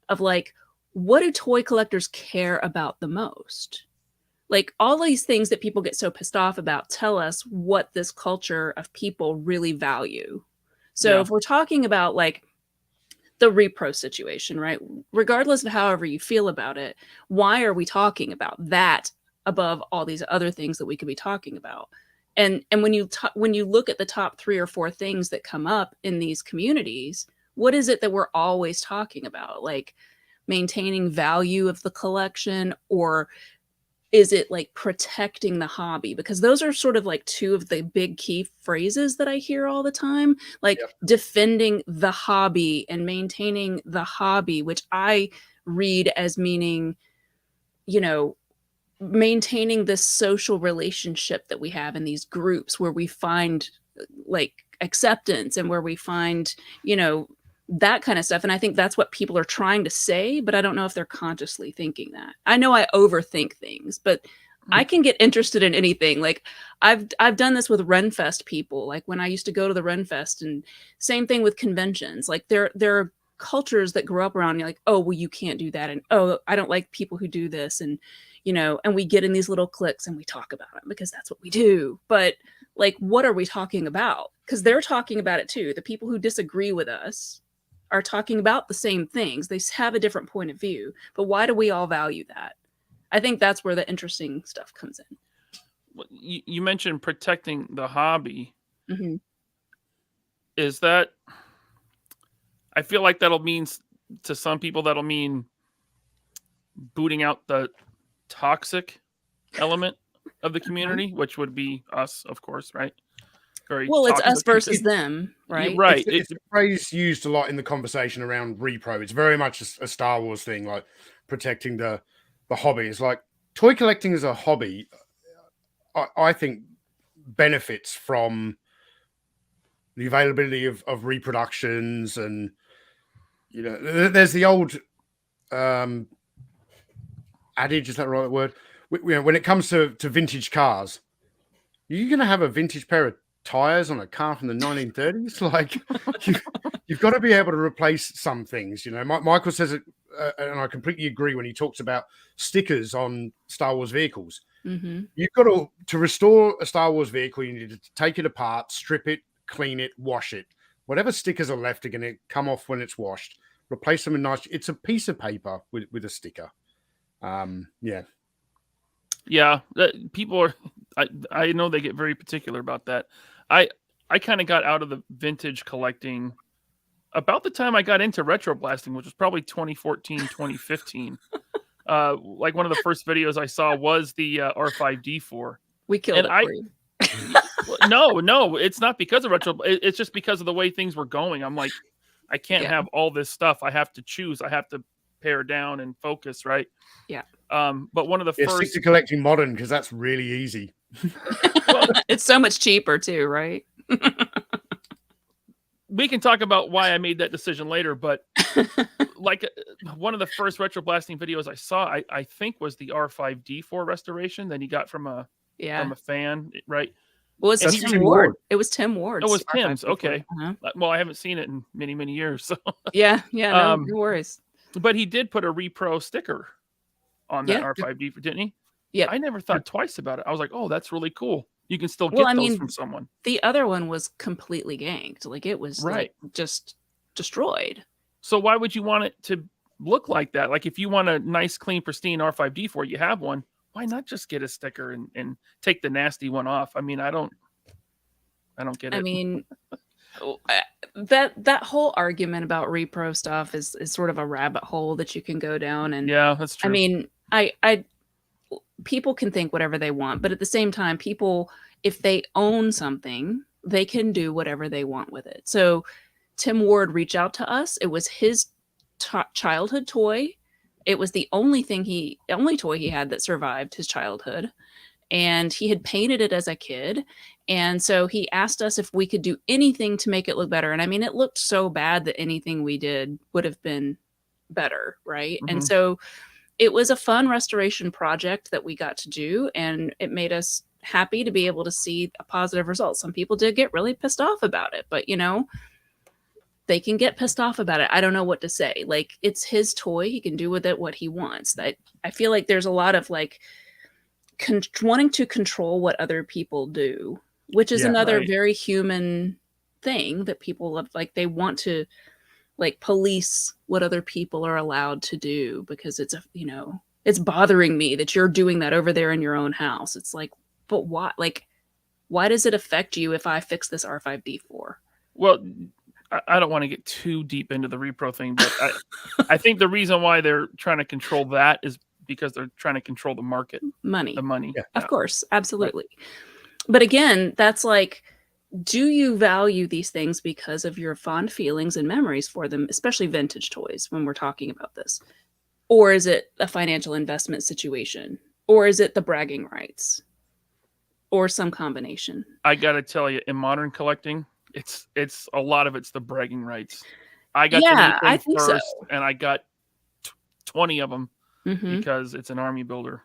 of like, what do toy collectors care about the most? Like all these things that people get so pissed off about tell us what this culture of people really value. So if we're talking about like the repro situation, right? Regardless of however you feel about it, why are we talking about that above all these other things that we could be talking about? And when you look at the top 3 or 4 things that come up in these communities, what is it that we're always talking about? Like maintaining value of the collection, or is it like protecting the hobby? Because those are sort of like 2 of the big key phrases that I hear all the time, like defending the hobby and maintaining the hobby, which I read as meaning, you know, maintaining this social relationship that we have in these groups where we find like acceptance and where we find, you know, that kind of stuff. And I think that's what people are trying to say, but I don't know if they're consciously thinking that. I know I overthink things, but I can get interested in anything. Like I've done this with Renfest people, like when I used to go to the Renfest, and same thing with conventions. Like there are cultures that grow up around you, like, oh, well, you can't do that. And oh, I don't like people who do this. And, you know, and we get in these little cliques and we talk about it because that's what we do. But like, what are we talking about? Because they're talking about it too. The people who disagree with us are talking about the same things. They have a different point of view. But why do we all value that? I think that's where the interesting stuff comes in. You mentioned protecting the hobby. Mm-hmm. Is that, I feel like that'll mean, to some people, that'll mean booting out the toxic element of the community, which would be us, of course, right? Very well, it's us versus people. them, right? Right. It's a phrase used a lot in the conversation around repro. It's very much a Star Wars thing, like protecting the hobby. It's like toy collecting as a hobby, I think, benefits from the availability of reproductions. And, you know, there's the old adage, is that the right word? When it comes to vintage cars, you're going to have a vintage pair of tires on a car from the 1930s. Like you've got to be able to replace some things. You know, Michael says it, and I completely agree when he talks about stickers on Star Wars vehicles. Mm-hmm. You've got to restore a Star Wars vehicle. You need to take it apart, strip it, clean it, wash it. Whatever stickers are left are going to come off when it's washed. Replace them in nice. It's a piece of paper with a sticker. Yeah, people are. I know they get very particular about that. I kind of got out of the vintage collecting about the time I got into RetroBlasting, which was probably 2014, 2015. Like one of the first videos I saw was the R5D4. We killed it for you. No, it's not because of retro. It's just because of the way things were going. I'm like, I can't have all this stuff. I have to choose. I have to pare down and focus, right? Yeah. But one of the first, stick to collecting modern, because that's really easy. well, it's so much cheaper too, right? We can talk about why I made that decision later, but like one of the first retroblasting videos I saw, I think was the R5D4 restoration that he got from a fan, right? Well, it's And Tim Ward. It was Tim Ward. It was Tim's. R5D4. Okay. Well, I haven't seen it in many, many years. So yeah, no worries. But he did put a repro sticker on that R5D4, didn't he? Yeah. I never thought twice about it. I was like, oh, that's really cool. You can still get those from someone. The other one was completely ganked. Like it was like just destroyed. So why would you want it to look like that? Like if you want a nice, clean, pristine R5D4, you have one. Why not just get a sticker and take the nasty one off? I mean, I don't get it. I mean, that whole argument about repro stuff is sort of a rabbit hole that you can go down. And yeah, that's true. I mean, people can think whatever they want, but at the same time, people, if they own something, they can do whatever they want with it. So Tim Ward reached out to us. It was his childhood toy. It was the only toy he had that survived his childhood. And he had painted it as a kid. And so he asked us if we could do anything to make it look better. And I mean, it looked so bad that anything we did would have been better, right? Mm-hmm. And so it was a fun restoration project that we got to do, and it made us happy to be able to see a positive result. Some people did get really pissed off about it, but they can get pissed off about it. I don't know what to say. Like, it's his toy. He can do with it what he wants. That I feel like there's a lot of like wanting to control what other people do, which is another very human thing that people love. Like they want to like police what other people are allowed to do because it's it's bothering me that you're doing that over there in your own house. It's like, but why? Like, why does it affect you if I fix this R5D4? Well, I don't want to get too deep into the repro thing, but I think the reason why they're trying to control that is because they're trying to control the market, the money. Yeah. Of course, absolutely. Right. But again, that's like, do you value these things because of your fond feelings and memories for them, especially vintage toys when we're talking about this? Or is it a financial investment situation? Or is it the bragging rights? Or some combination? I got to tell you, in modern collecting, it's a lot of it's the bragging rights. I got the new thing first, and I got 20 of them because it's an army builder,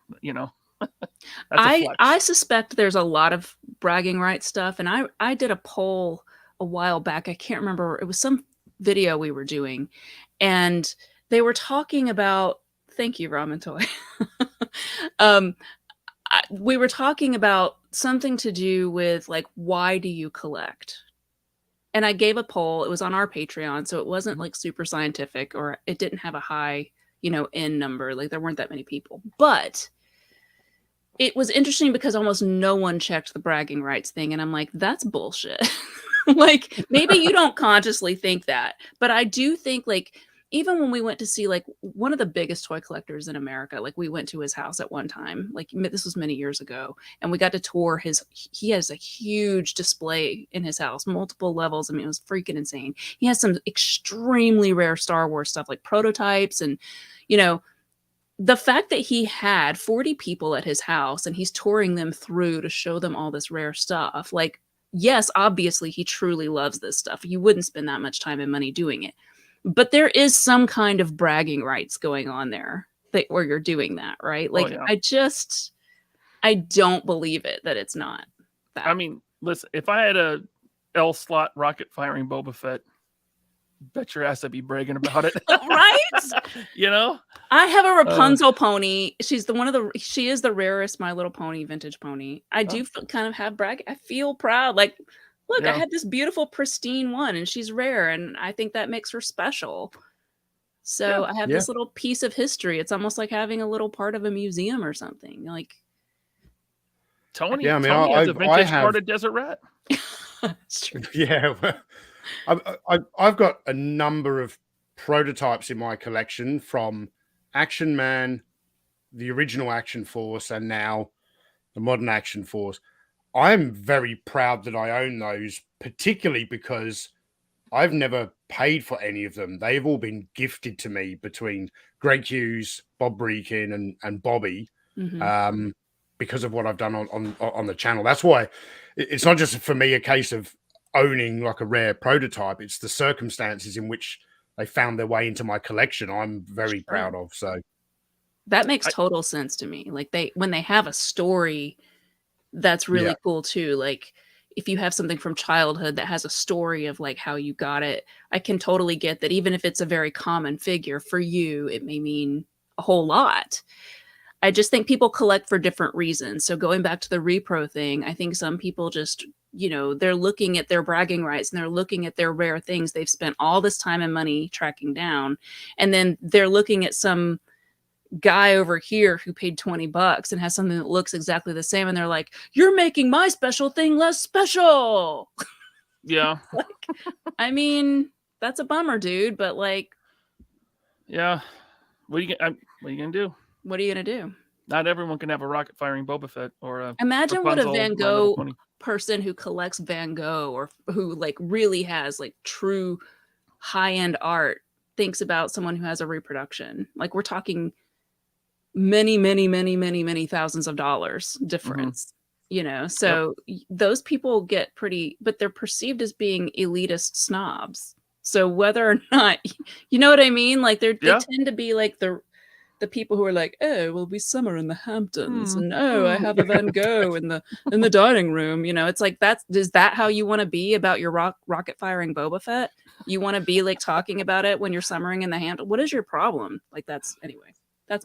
I suspect there's a lot of bragging rights stuff, and I did a poll a while back. I can't remember. It was some video we were doing, and they were talking about. Thank you, Ramen Toy. We were talking about something to do with like, why do you collect? And I gave a poll. It was on our Patreon, so it wasn't like super scientific, or it didn't have a high, N number. Like there weren't that many people, but it was interesting because almost no one checked the bragging rights thing. And I'm like, that's bullshit. Like, maybe you don't consciously think that, but I do think like, even when we went to see like one of the biggest toy collectors in America, like we went to his house at one time, like this was many years ago, and we got to tour he has a huge display in his house, multiple levels. I mean, it was freaking insane. He has some extremely rare Star Wars stuff, like prototypes, and, the fact that he had 40 people at his house and he's touring them through to show them all this rare stuff. Like, yes, obviously he truly loves this stuff. You wouldn't spend that much time and money doing it. But there is some kind of bragging rights going on there where you're doing that, right? Like, I don't believe it that it's not that. I mean, listen, if I had a L slot rocket firing Boba Fett, bet your ass I'd be bragging about it. Right? I have a Rapunzel pony. She is the rarest My Little Pony vintage pony. I do kind of have I feel proud. Like, look, I had this beautiful pristine one and she's rare. And I think that makes her special. So I have this little piece of history. It's almost like having a little part of a museum or something. Like Tony has a vintage part of Desert Rat. That's true. Yeah. I've got a number of prototypes in my collection from Action Man, the original Action Force, and now the modern Action Force. I'm very proud that I own those, particularly because I've never paid for any of them. They've all been gifted to me between Greg Hughes, Bob Breakin, and Bobby, because of what I've done on the channel. That's why it's not just for me a case of owning like a rare prototype. It's the circumstances in which they found their way into my collection, I'm very proud of. So that makes total sense to me. Like when they have a story, that's really cool too. Like if you have something from childhood that has a story of like how you got it, I can totally get that. Even if it's a very common figure for you, it may mean a whole lot. I just think people collect for different reasons. So going back to the repro thing, I think some people just, they're looking at their bragging rights and they're looking at their rare things they've spent all this time and money tracking down. And then they're looking at some guy over here who paid $20 and has something that looks exactly the same. And they're like, you're making my special thing less special. Yeah. Like, I mean, that's a bummer, dude. But like, yeah. What are you gonna do? What are you gonna do? Not everyone can have a rocket firing Boba Fett or a. Imagine what a Rapunzel, Van My Little Gogh Pony. person who collects Van Gogh or who like really has like true high-end art thinks about someone who has a reproduction. Like we're talking many thousands of dollars difference. So those people get pretty, but they're perceived as being elitist snobs. So whether or not, you know what I mean? Like they tend to be like the people who are like, oh, well, we summer in the Hamptons, and I have a Van Gogh in the dining room. It's like is that how you want to be about your rocket firing Boba Fett? You want to be like talking about it when you're summering in the Hamptons? What is your problem? Like that's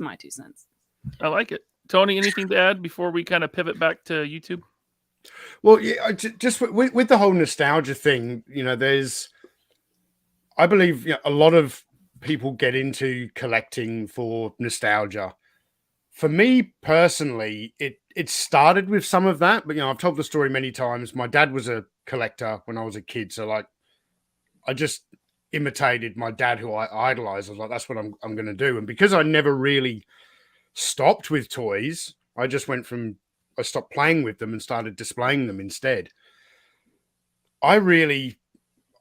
my 2 cents. I like it. Tony, anything to add before we kind of pivot back to YouTube? Well, yeah, just with the whole nostalgia thing, I believe a lot of people get into collecting for nostalgia. For me personally, it started with some of that, but I've told the story many times. My dad was a collector when I was a kid, so like I just imitated my dad, who I idolized. I was like, that's what I'm going to do. And because I never really stopped with toys, I stopped playing with them and started displaying them instead. I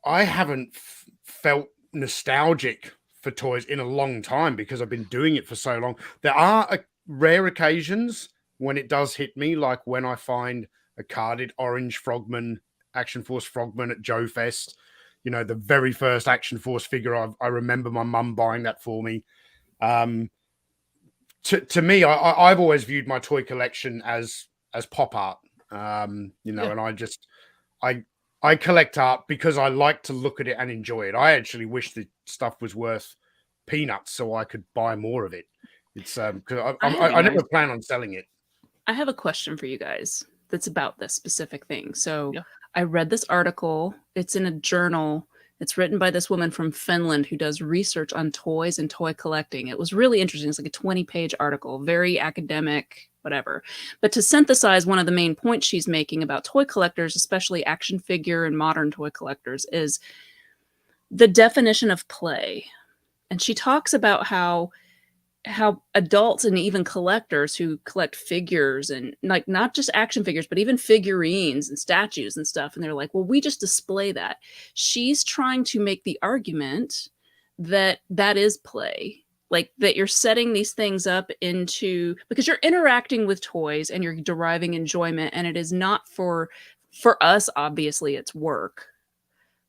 haven't felt nostalgic for toys in a long time because I've been doing it for so long. There are rare occasions when it does hit me, like when I find a carded orange Frogman, Action Force Frogman at Joe Fest. The very first Action Force figure, I remember my mum buying that for me. To me, I've always viewed my toy collection as pop art, and I collect art because I like to look at it and enjoy it. I actually wish the stuff was worth peanuts so I could buy more of it. It's because I never plan on selling it. I have a question for you guys that's about this specific thing. So I read this article. It's in a journal. It's written by this woman from Finland who does research on toys and toy collecting. It was really interesting. It's like a 20-page article, very academic, whatever. But to synthesize one of the main points she's making about toy collectors, especially action figure and modern toy collectors, is the definition of play. And she talks about how adults and even collectors who collect figures and like not just action figures, but even figurines and statues and stuff. And they're like, well, we just display that. She's trying to make the argument that is play, like that you're setting these things up because you're interacting with toys and you're deriving enjoyment. And it is not for us, obviously it's work.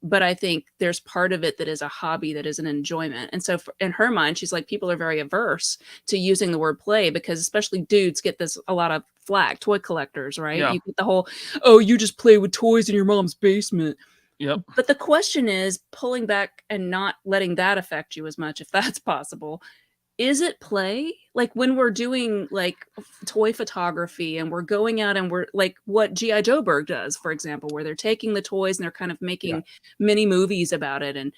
But I think there's part of it that is a hobby, that is an enjoyment. And so in her mind, she's like, people are very averse to using the word play because especially dudes get this a lot of flack, toy collectors, right? Yeah. You get the whole, oh, you just play with toys in your mom's basement. Yep. But the question is pulling back and not letting that affect you as much, if that's possible. Is it play? Like when we're doing like toy photography and we're going out and we're like what G.I. Joeberg does, for example, where they're taking the toys and they're kind of making mini movies about it. And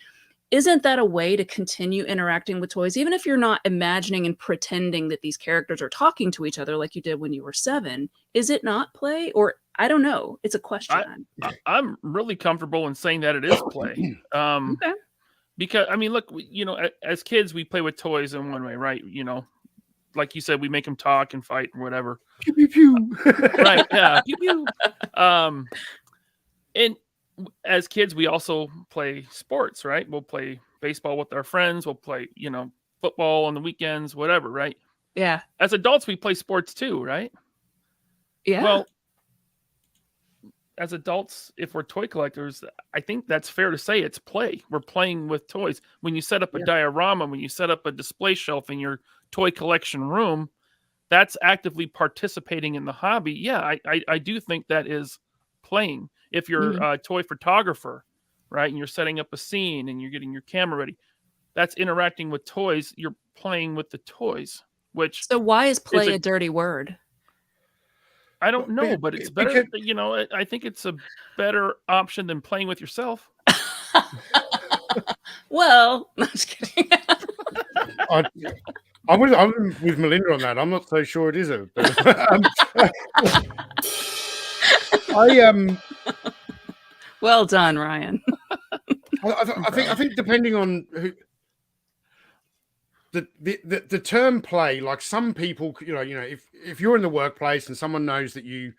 isn't that a way to continue interacting with toys, even if you're not imagining and pretending that these characters are talking to each other like you did when you were 7? Is it not play? Or I don't know. It's a question. I'm really comfortable in saying that it is play. Okay. Because, I mean, look, as kids, we play with toys in one way, right? Like you said, we make them talk and fight and whatever. Pew, pew, pew. Right, yeah. Pew, pew. And as kids, we also play sports, right? We'll play baseball with our friends. We'll play, football on the weekends, whatever, right? Yeah. As adults, we play sports too, right? Yeah. Well, as adults, if we're toy collectors, I think that's fair to say it's play. We're playing with toys. When you set up a diorama, when you set up a display shelf in your toy collection room, that's actively participating in the hobby. Yeah, I do think that is playing. If you're a toy photographer, right, and you're setting up a scene and you're getting your camera ready, that's interacting with toys. You're playing with the toys, which So why is play a dirty word? I don't know, but it's better. You know, I think it's a better option than playing with yourself. Well, I'm just kidding. I'm with Melinda on that. I'm not so sure it is a. Well done, Ryan. I think depending on who. The term play, like some people, you know, if you're in the workplace and someone knows that you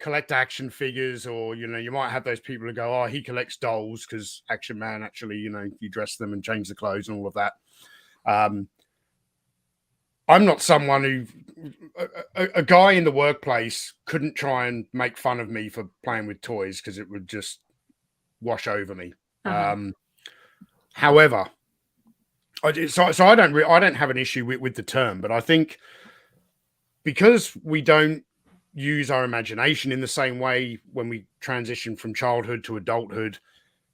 collect action figures, or you know, you might have those people who go, oh, he collects dolls because Action Man actually, you know, you dress them and change the clothes and all of that. I'm not someone who a guy in the workplace couldn't try and make fun of me for playing with toys because it would just wash over me. However, so I don't have an issue with the term, but I think because we don't use our imagination in the same way when we transition from childhood to adulthood,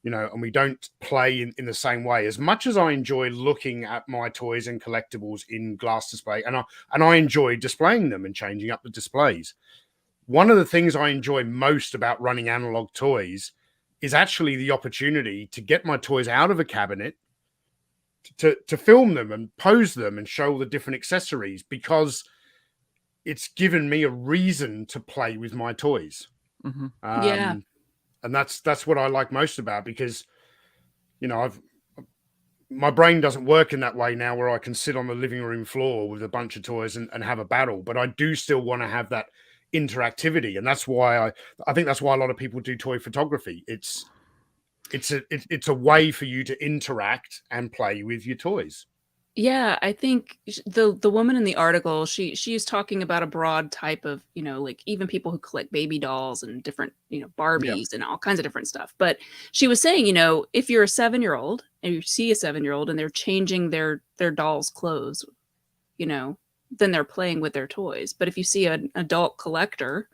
you know, and we don't play in the same way. As much as I enjoy looking at my toys and collectibles in glass display, and I enjoy displaying them and changing up the displays, one of the things I enjoy most about running analog toys is actually the opportunity to get my toys out of a cabinet, to film them and pose them and show all the different accessories, because it's given me a reason to play with my toys. And that's what I like most about, because, you know, my brain doesn't work in that way now where I can sit on the living room floor with a bunch of toys and have a battle, but I do still want to have that interactivity. And that's why I think that's why a lot of people do toy photography. It's a way for you to interact and play with your toys. Yeah, I think the woman in the article, she's talking about a broad type of, you know, like even people who collect baby dolls and different, you know, Barbies and all kinds of different stuff. But she was saying, you know, if you're a 7-year-old and you see a 7-year-old and they're changing their doll's clothes, you know, then they're playing with their toys. But if you see an adult collector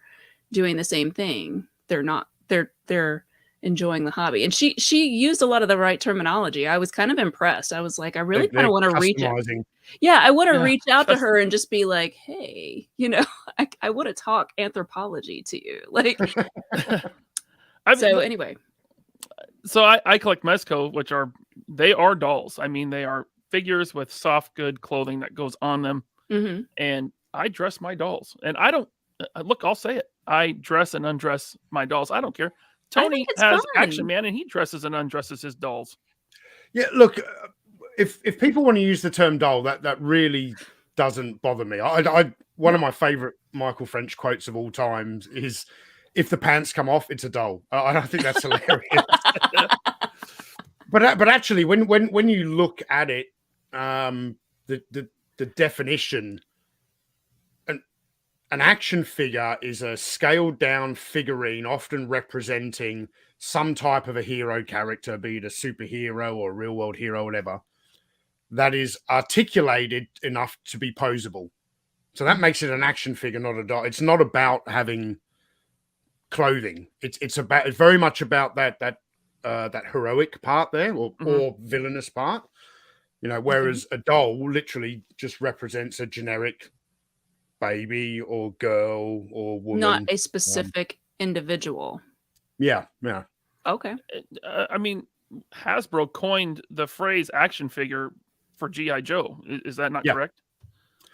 doing the same thing, they're enjoying the hobby. And she used a lot of the right terminology. I was kind of impressed. I was like, I really kind of want to reach out. Yeah, I want to reach out to her and just be like, hey, you know, I want to talk anthropology to you. Like, anyway. So I collect Mezco, which they are dolls. I mean, they are figures with soft, good clothing that goes on them. And I dress my dolls. And I don't, look, I'll say it. I dress and undress my dolls. I don't care. Tony has fun. Action Man, and he dresses and undresses his dolls. Yeah, look, if people want to use the term doll, that really doesn't bother me. One of my favorite Michael French quotes of all times is, "If the pants come off, it's a doll." I think that's hilarious. But actually, when you look at it, the definition. An action figure is a scaled down figurine, often representing some type of a hero character, be it a superhero or a real world hero, whatever, that is articulated enough to be posable. So that makes it an action figure, not a doll. It's not about having clothing. It's very much about that heroic part there, or villainous part. You know, whereas a doll literally just represents a generic baby or girl or woman, not a specific individual. Yeah. Okay. I mean, Hasbro coined the phrase action figure for G.I. Joe. Is that not correct?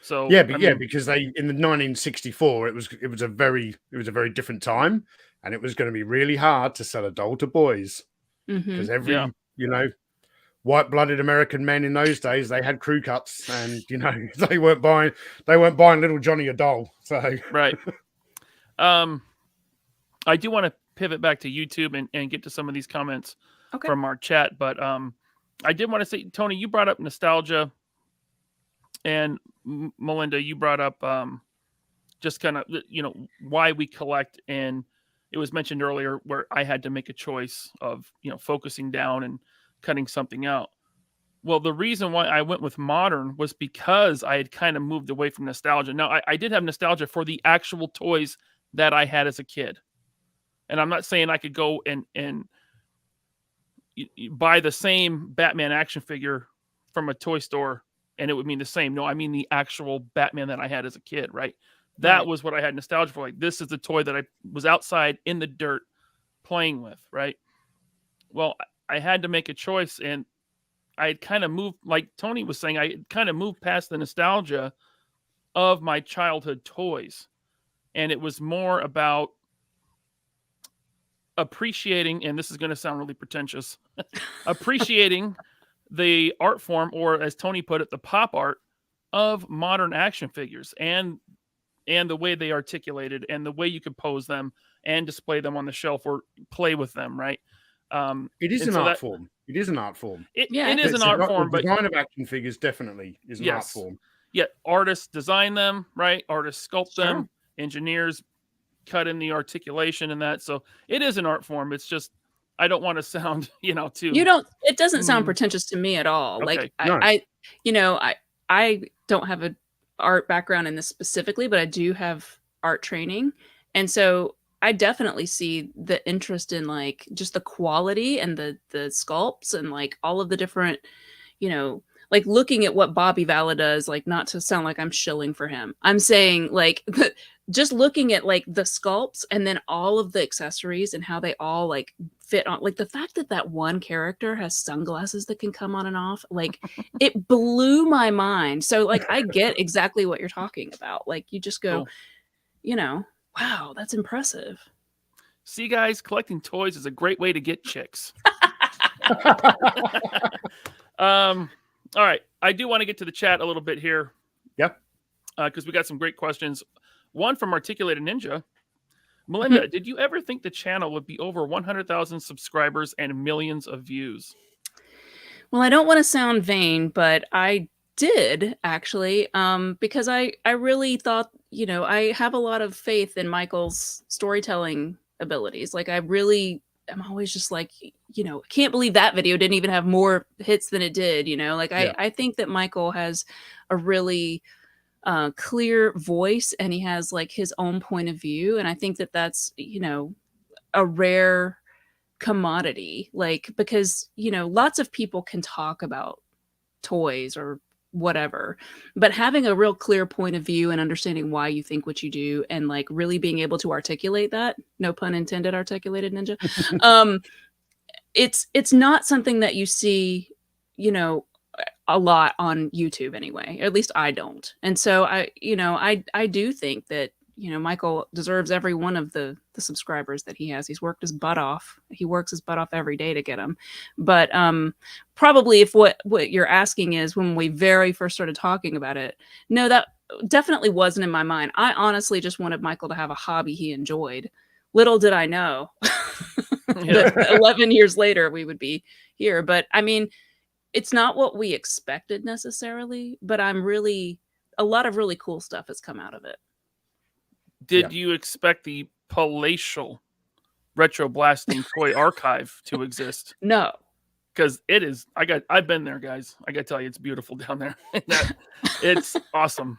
So because they, in the 1964, it was a very different time, and it was going to be really hard to sell a doll to boys, because you know, white-blooded American men in those days, they had crew cuts, and you know, they weren't buying little Johnny a doll. So right. I do want to pivot back to YouTube and get to some of these comments from our chat, but I did want to say, Tony, you brought up nostalgia, and Melinda, you brought up just kind of, you know, why we collect, and it was mentioned earlier where I had to make a choice of, focusing down and cutting something out. Well, the reason why I went with modern was because I had kind of moved away from nostalgia. Now, I did have nostalgia for the actual toys that I had as a kid. And I'm not saying I could go and buy the same Batman action figure from a toy store and it would mean the same. No, I mean the actual Batman that I had as a kid, right? That was what I had nostalgia for. Like, this is the toy that I was outside in the dirt playing with, right? Well, I had to make a choice, and I had kind of moved, like Tony was saying, I kind of moved past the nostalgia of my childhood toys. And it was more about appreciating, and this is going to sound really pretentious, appreciating the art form, or as Tony put it, the pop art of modern action figures and the way they articulated and the way you could pose them and display them on the shelf or play with them, right? It is an art form. It is an art form. It is an art form, but the design of action figures definitely is an art form. Yeah, artists design them, right? Artists sculpt them, engineers cut in the articulation and that. So it is an art form. It's just, I don't want to sound, too. It doesn't sound pretentious to me at all. Okay. Like I don't have an art background in this specifically, but I do have art training. And so I definitely see the interest in like just the quality and the sculpts and like all of the different, like looking at what Bobby Valla does, like not to sound like I'm shilling for him. I'm saying like just looking at like the sculpts and then all of the accessories and how they all like fit on, like the fact that one character has sunglasses that can come on and off, like it blew my mind. So like I get exactly what you're talking about. Like you just go, wow, that's impressive. See, guys, collecting toys is a great way to get chicks. All right. I do want to get to the chat a little bit here. Yep. Because we got some great questions. One from Articulated Ninja. Melinda, did you ever think the channel would be over 100,000 subscribers and millions of views? Well, I don't want to sound vain, but I did actually, because I really thought, I have a lot of faith in Michael's storytelling abilities. Like I'm always just like, can't believe that video didn't even have more hits than it did, like I think that Michael has a really clear voice and he has like his own point of view. And I think that that's, a rare commodity, like, because, lots of people can talk about toys or whatever, but having a real clear point of view and understanding why you think what you do and like really being able to articulate that, no pun intended, Articulated Ninja, it's not something that you see, a lot on YouTube anyway. At least I don't. And so I do think that, Michael deserves every one of the subscribers that he has. He's worked his butt off. He works his butt off every day to get them. But probably if what you're asking is when we very first started talking about it, no, that definitely wasn't in my mind. I honestly just wanted Michael to have a hobby he enjoyed. Little did I know that 11 years later we would be here. But I mean, it's not what we expected necessarily, but a lot of really cool stuff has come out of it. Did you expect the palatial RetroBlasting toy archive to exist? No. Because it is, I've been there, guys. I got to tell you, it's beautiful down there. It's awesome.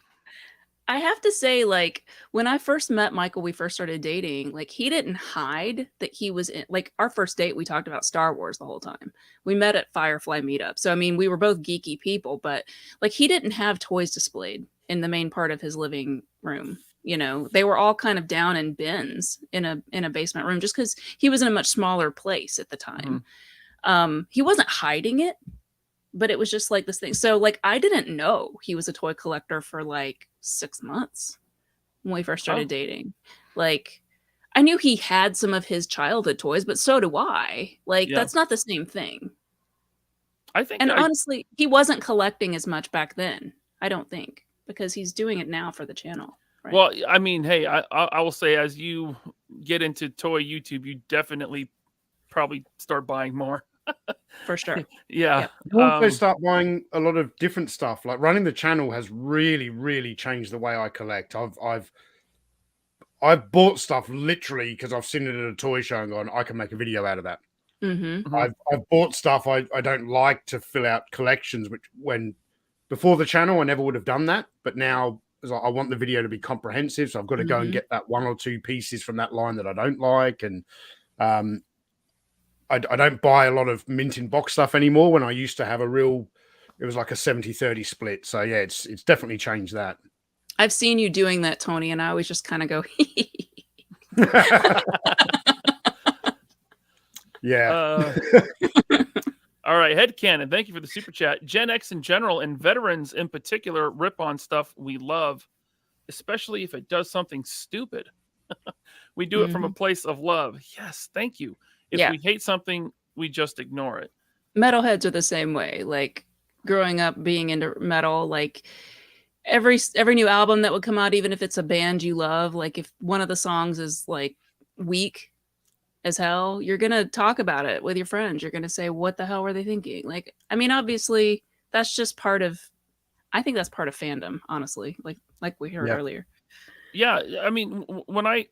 I have to say, like, when I first met Michael, we first started dating, like, he didn't hide that he was in, like, our first date, we talked about Star Wars the whole time. We met at Firefly Meetup. So, I mean, we were both geeky people, but, like, he didn't have toys displayed in the main part of his living room. They were all kind of down in bins in a basement room just because he was in a much smaller place at the time. He wasn't hiding it, but it was just like this thing. So like, I didn't know he was a toy collector for like 6 months when we first started dating. Like, I knew he had some of his childhood toys, but so do I. Like, that's not the same thing. I think, honestly, he wasn't collecting as much back then. I don't think, because he's doing it now for the channel. Right? Well, I mean, hey, I will say, as you get into toy YouTube, you definitely probably start buying more. For sure. Yeah. You also start buying a lot of different stuff. Like running the channel has really, really changed the way I collect. I've bought stuff literally because I've seen it at a toy show and gone, I can make a video out of that. Mm-hmm. I've bought stuff I don't like to fill out collections, which when before the channel I never would have done that, but now I want the video to be comprehensive, so I've got to go and get that one or two pieces from that line that I don't like, and I don't buy a lot of mint in box stuff anymore. When I used to have it was like a 70-30 split. So yeah, it's definitely changed that. I've seen you doing that, Tony, and I always just kind of go, yeah. All right, Headcanon, thank you for the super chat. Gen X in general and veterans in particular rip on stuff we love, especially if it does something stupid. We do it from a place of love. Yes, thank you. If we hate something, we just ignore it. Metalheads are the same way. Like growing up being into metal, like every new album that would come out, even if it's a band you love, like if one of the songs is like weak as hell, you're gonna talk about it with your friends. You're gonna say, what the hell were they thinking? Like, I mean, obviously that's just I think that's part of fandom, honestly, like we heard earlier. Yeah, I mean, I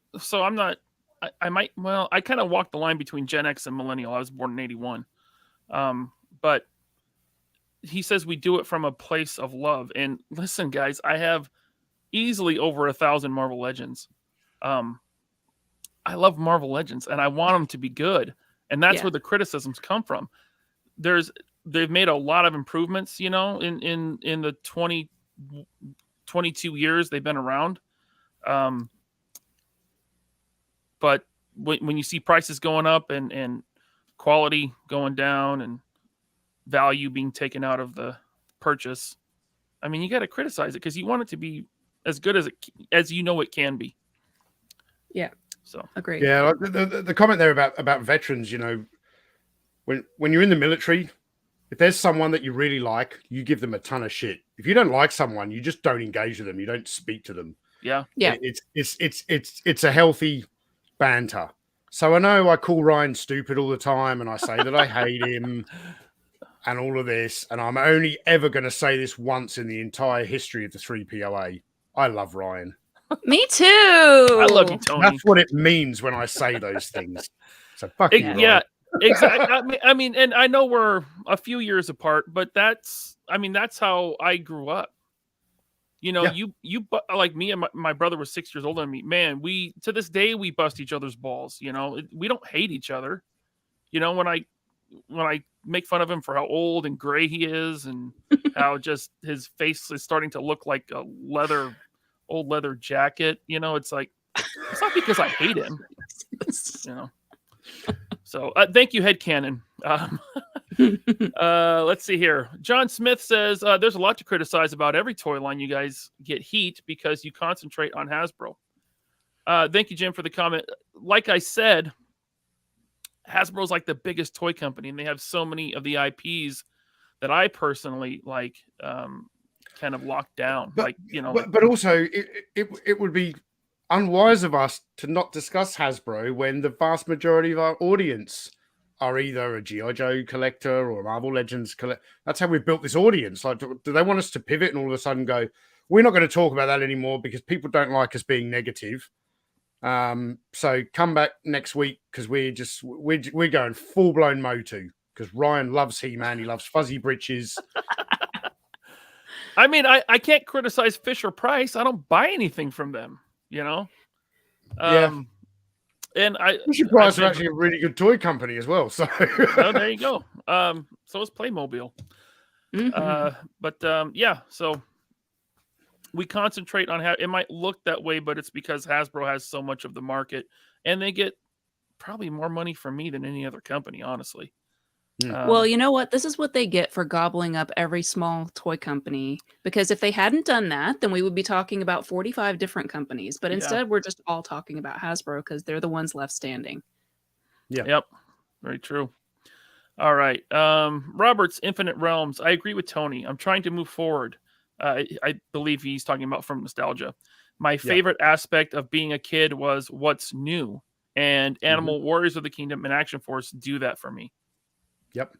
kind of walked the line between Gen X and millennial. I was born in 81. But he says we do it from a place of love. And listen, guys, I have easily over 1,000 Marvel Legends. I love Marvel Legends and I want them to be good. And that's where the criticisms come from. They've made a lot of improvements, in the 22 years they've been around. But when you see prices going up and quality going down and value being taken out of the purchase, I mean, you got to criticize it because you want it to be as good as it can be. Yeah. So agreed. Yeah, the comment there about veterans, when you're in the military, if there's someone that you really like, you give them a ton of shit. If you don't like someone, you just don't engage with them. You don't speak to them. Yeah. It's a healthy banter. So I know I call Ryan stupid all the time, and I say that I hate him, and all of this. And I'm only ever going to say this once in the entire history of the 3POA. I love Ryan. Me too. I love you, Tony. That's what it means when I say those things. So fuck you, Ryan. Yeah, exactly. I mean, and I know we're a few years apart, but that's how I grew up. You like me and my brother was 6 years older than me. Man, we to this day we bust each other's balls. We don't hate each other. When I make fun of him for how old and gray he is, and how just his face is starting to look like a old leather jacket. It's like, it's not because I hate him. So thank you, Headcanon. Let's see here. John Smith says there's a lot to criticize about every toy line. You guys get heat because you concentrate on Hasbro. Thank you, Jim, for the comment. Like I said, Hasbro's like the biggest toy company, and they have so many of the IPs that I personally like, kind of locked down. But also it would be unwise of us to not discuss Hasbro when the vast majority of our audience are either a G.I. Joe collector or a Marvel Legends collector. That's how we've built this audience. Like, do they want us to pivot and all of a sudden go, we're not going to talk about that anymore because people don't like us being negative? So come back next week because we're going full blown Motu because Ryan loves He-Man. He loves fuzzy britches. I mean, I can't criticize Fisher Price. I don't buy anything from them, Yeah. And Fisher Price are actually a really good toy company as well. So there you go. So is Playmobil. So we concentrate on how it might look that way, but it's because Hasbro has so much of the market, and they get probably more money from me than any other company, honestly. Well, you know what? This is what they get for gobbling up every small toy company. Because if they hadn't done that, then we would be talking about 45 different companies. But instead, we're just all talking about Hasbro because they're the ones left standing. Yeah. Yep. Very true. All right. Robert's Infinite Realms. I agree with Tony. I'm trying to move forward. I believe he's talking about from nostalgia. My favorite aspect of being a kid was what's new. And Animal Warriors of the Kingdom and Action Force do that for me. Yep.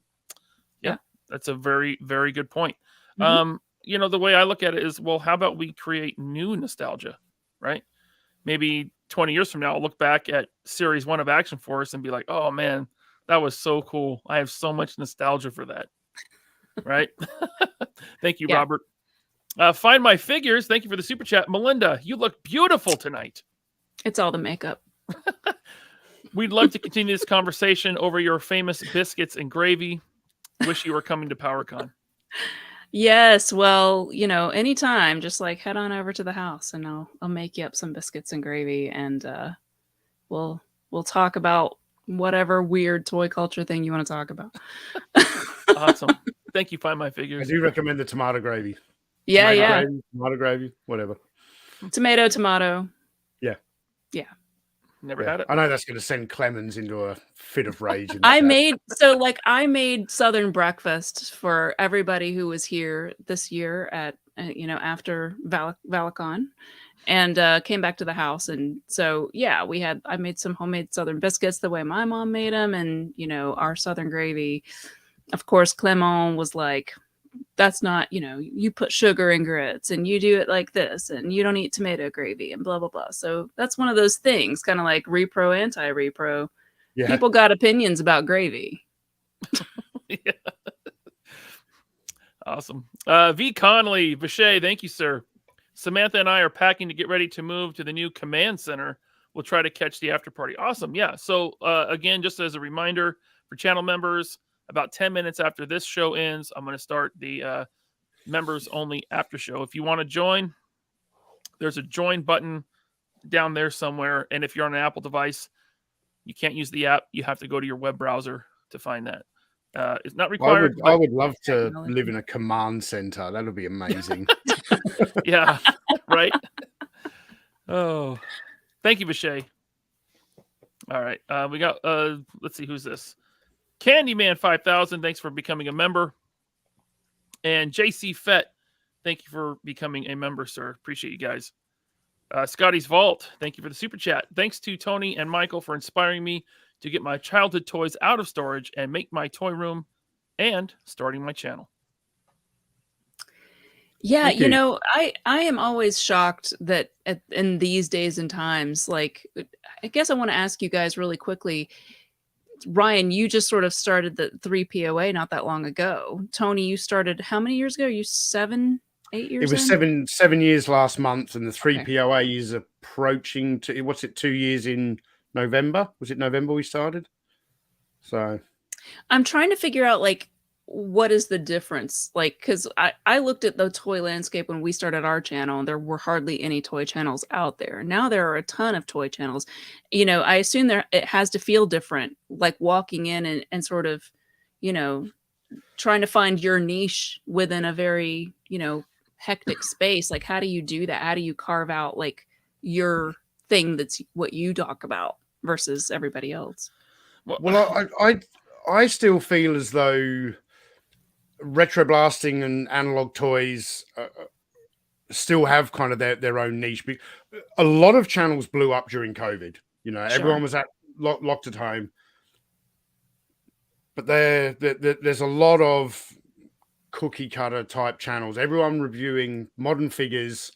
Yeah. That's a very, very good point. The way I look at it is, well, how about we create new nostalgia, right? Maybe 20 years from now, I'll look back at Series 1 of Action Force and be like, oh man, that was so cool. I have so much nostalgia for that. Right? Thank you, Yeah. Robert. Find My Figures. Thank you for the super chat. Melinda, you look beautiful tonight. It's all the makeup. We'd love to continue this conversation over your famous biscuits and gravy. Wish you were coming to PowerCon. Yes, well, anytime, just like head on over to the house and I'll make you up some biscuits and gravy, and we'll talk about whatever weird toy culture thing you want to talk about. Awesome. Thank you, Find My I Figures. do recommend the tomato gravy. Yeah, Tomato gravy, whatever. Tomato. Yeah. Never had it. I know that's going to send Clemens into a fit of rage. I made Southern breakfast for everybody who was here this year at after Valicon, and came back to the house. And so I made some homemade Southern biscuits the way my mom made them, and our Southern gravy. Of course, Clement was like, that's not, you put sugar in grits and you do it like this and you don't eat tomato gravy and blah, blah, blah. So that's one of those things, kind of like repro, anti-repro. Yeah. People got opinions about gravy. Yeah. Awesome. V. Conley, Vichet, thank you, sir. Samantha and I are packing to get ready to move to the new command center. We'll try to catch the after party. Awesome. Yeah. So again, just as a reminder for channel members, about 10 minutes after this show ends, I'm going to start the members only after show. If you want to join, there's a join button down there somewhere. And if you're on an Apple device, you can't use the app. You have to go to your web browser to find that. It's not required. I would love to live in a command center. That would be amazing. Yeah, right. Oh, thank you, Vichet. All right. We got, let's see, who's this? Candyman 5000, thanks for becoming a member. And JC Fett, thank you for becoming a member, sir. Appreciate you guys. Scotty's Vault, thank you for the super chat. Thanks to Tony and Michael for inspiring me to get my childhood toys out of storage and make my toy room, and starting my channel. Yeah, I am always shocked that in these days and times, like, I guess I want to ask you guys really quickly. Ryan, you just sort of started the 3POA not that long ago. Tony, you started how many years ago? Are you 7, 8 years? It was in? 7 years last month, and the 3POA is approaching to 2 years in November. Was it November we started? So I'm trying to figure out, like, what is the difference? Like, because I looked at the toy landscape when we started our channel, and there were hardly any toy channels out there. Now there are a ton of toy channels. I assume it has to feel different, like walking in and sort of, trying to find your niche within a very, hectic space. Like, how do you do that? How do you carve out, like, your thing that's what you talk about versus everybody else? Well, I still feel as though RetroBlasting and analog toys still have kind of their own niche. A lot of channels blew up during COVID. Everyone was locked at home. But there's a lot of cookie cutter type channels. Everyone reviewing modern figures,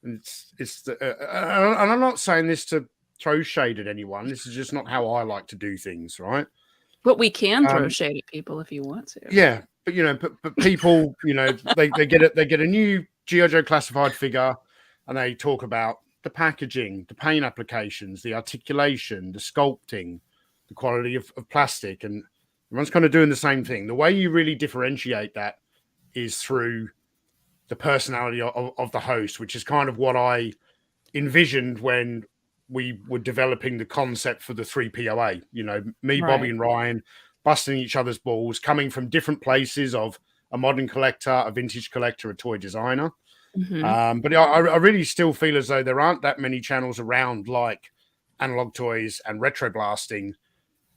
and and I'm not saying this to throw shade at anyone. This is just not how I like to do things, right? But we can throw shade at people if you want to. Yeah, but people, they get a new G.I. Joe classified figure, and they talk about the packaging, the paint applications, the articulation, the sculpting, the quality of plastic, and everyone's kind of doing the same thing. The way you really differentiate that is through the personality of the host, which is kind of what I envisioned when we were developing the concept for the 3POA. Me, Right. Bobby, and Ryan busting each other's balls, coming from different places of a modern collector, a vintage collector, a toy designer. Mm-hmm. But I really still feel as though there aren't that many channels around like Analog Toys and RetroBlasting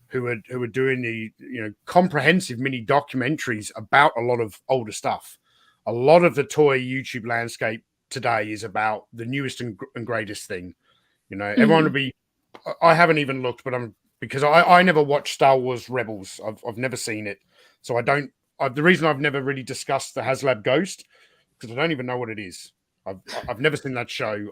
who are doing the comprehensive mini documentaries about a lot of older stuff. A lot of the toy YouTube landscape today is about the newest and greatest thing. Everyone would be. I haven't even looked, but because I never watched Star Wars Rebels. I've never seen it, so I don't. The reason I've never really discussed the HasLab Ghost because I don't even know what it is. I've never seen that show.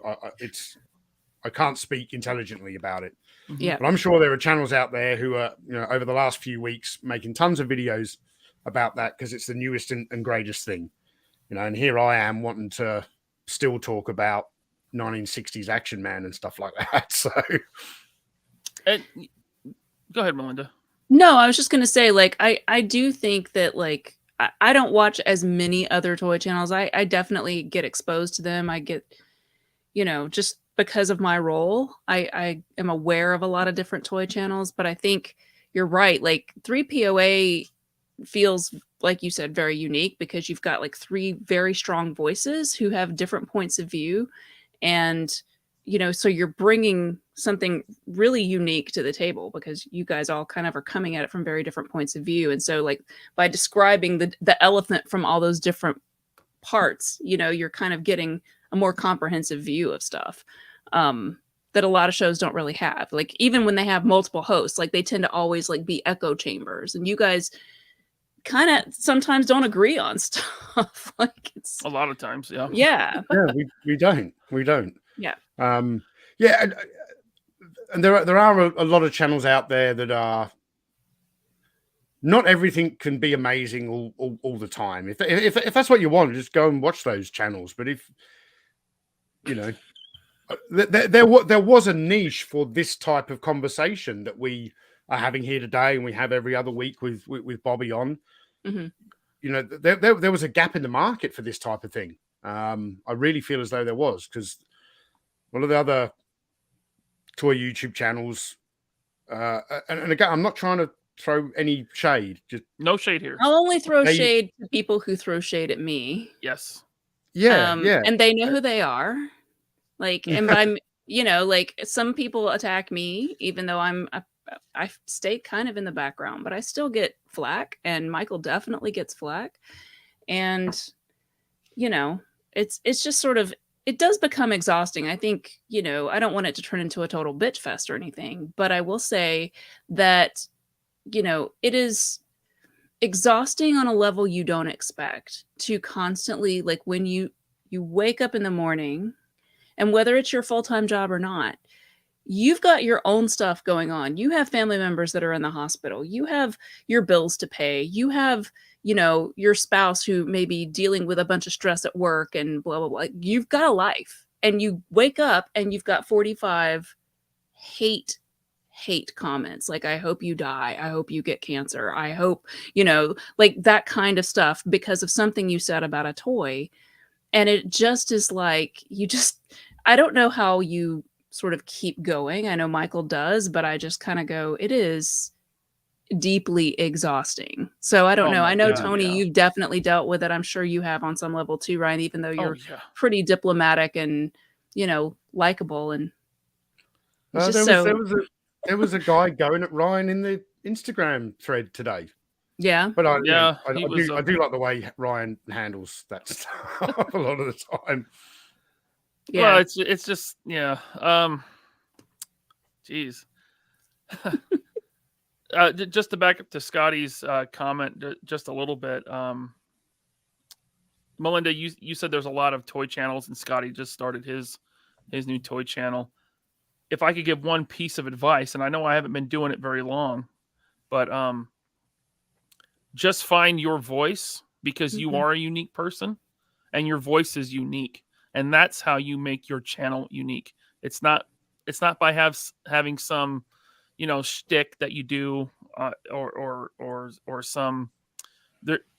I can't speak intelligently about it. Yeah. But I'm sure there are channels out there who are, over the last few weeks making tons of videos about that because it's the newest and greatest thing. And here I am wanting to still talk about 1960s Action Man and stuff like that. So, go ahead, Melinda. No, I was just gonna say, like, I do think that, like, I don't watch as many other toy channels. I definitely get exposed to them. I get, just because of my role, I am aware of a lot of different toy channels. But I think you're right. Like 3POA feels, like you said, very unique because you've got like 3 very strong voices who have different points of view, and so you're bringing something really unique to the table because you guys all kind of are coming at it from very different points of view. And so, like, by describing the elephant from all those different parts, you're kind of getting a more comprehensive view of stuff that a lot of shows don't really have. Like, even when they have multiple hosts, like, they tend to always like be echo chambers, and you guys kind of sometimes don't agree on stuff. Like, it's a lot of times. Yeah. Yeah. we don't. Yeah. Yeah. And there are a lot of channels out there that are not everything can be amazing all the time. If that's what you want, just go and watch those channels. But if there was a niche for this type of conversation that we are having here today, and we have every other week with Bobby on. Mm-hmm. There was a gap in the market for this type of thing. I really feel as though there was, because one of the other toy YouTube channels, and again, I'm not trying to throw any shade. Just no shade here. I'll only throw shade to people who throw shade at me. Yes. Yeah. And they know who they are. Like, and by like, some people attack me, even though I stay kind of in the background, but I still get flack, and Michael definitely gets flack. And it's just sort of, it does become exhausting. I think, I don't want it to turn into a total bitch fest or anything, but I will say that, it is exhausting on a level you don't expect to constantly, like, when you wake up in the morning, and whether it's your full-time job or not, you've got your own stuff going on. You have family members that are in the hospital. You have your bills to pay. You have, your spouse who may be dealing with a bunch of stress at work and blah, blah, blah. You've got a life, and you wake up and you've got 45 hate comments. Like, I hope you die. I hope you get cancer. I hope, like that kind of stuff because of something you said about a toy. And it just is like, I don't know how you sort of keep going. I know Michael does, but I just kind of go, it is deeply exhausting. So I don't know. I know, Tony, you've definitely dealt with it. I'm sure you have on some level too, Ryan, even though you're pretty diplomatic and, likable. And there was a guy going at Ryan in the Instagram thread today. Yeah. But I do like the way Ryan handles that stuff a lot of the time. Yeah. Well, it's just, yeah. Geez. Just to back up to Scotty's comment just a little bit. Melinda, you said there's a lot of toy channels, and Scotty just started his new toy channel. If I could give one piece of advice, and I know I haven't been doing it very long, but just find your voice, because you are a unique person and your voice is unique, and that's how you make your channel unique. It's not by having some shtick that you do or some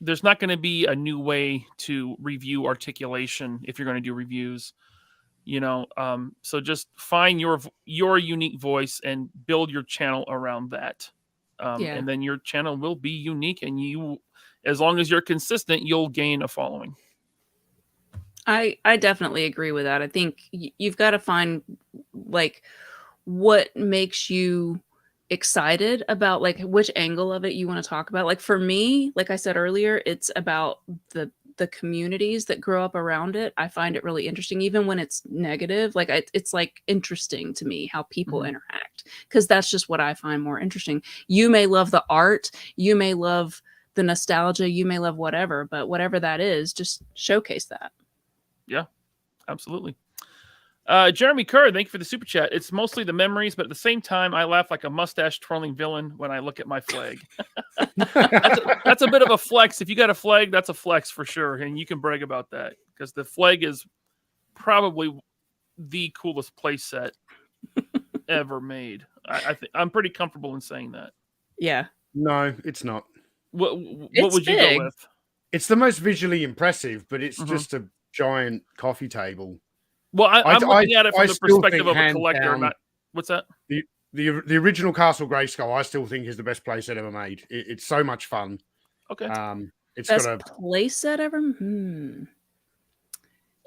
there's not going to be a new way to review articulation if you're going to do reviews. So just find your unique voice and build your channel around that. And then your channel will be unique, and you, as long as you're consistent, you'll gain a following. I definitely agree with that. I think you've got to find like what makes you excited about, like, which angle of it you want to talk about. Like, for me, like I said earlier, it's about the communities that grow up around it. I find it really interesting, even when it's negative. Like, it's like interesting to me how people interact, because that's just what I find more interesting. You may love the art, you may love the nostalgia, you may love whatever, but whatever that is, just showcase that. Yeah, absolutely. Jeremy Kerr, thank you for the super chat. It's mostly the memories, but at the same time, I laugh like a mustache twirling villain when I look at my flag. That's a bit of a flex. If you got a flag, that's a flex for sure, and you can brag about that because the flag is probably the coolest play set ever made. I think I'm pretty comfortable in saying that. Yeah. No, it's not. What It's would you big. go with? It's the most visually impressive, but it's just a giant coffee table. Well, I'm looking at it from the still perspective think of a hands collector. down, Not what's that? The original Castle Grayskull, I still think is the best playset ever made. It's so much fun. Okay. It's Best got a playset ever?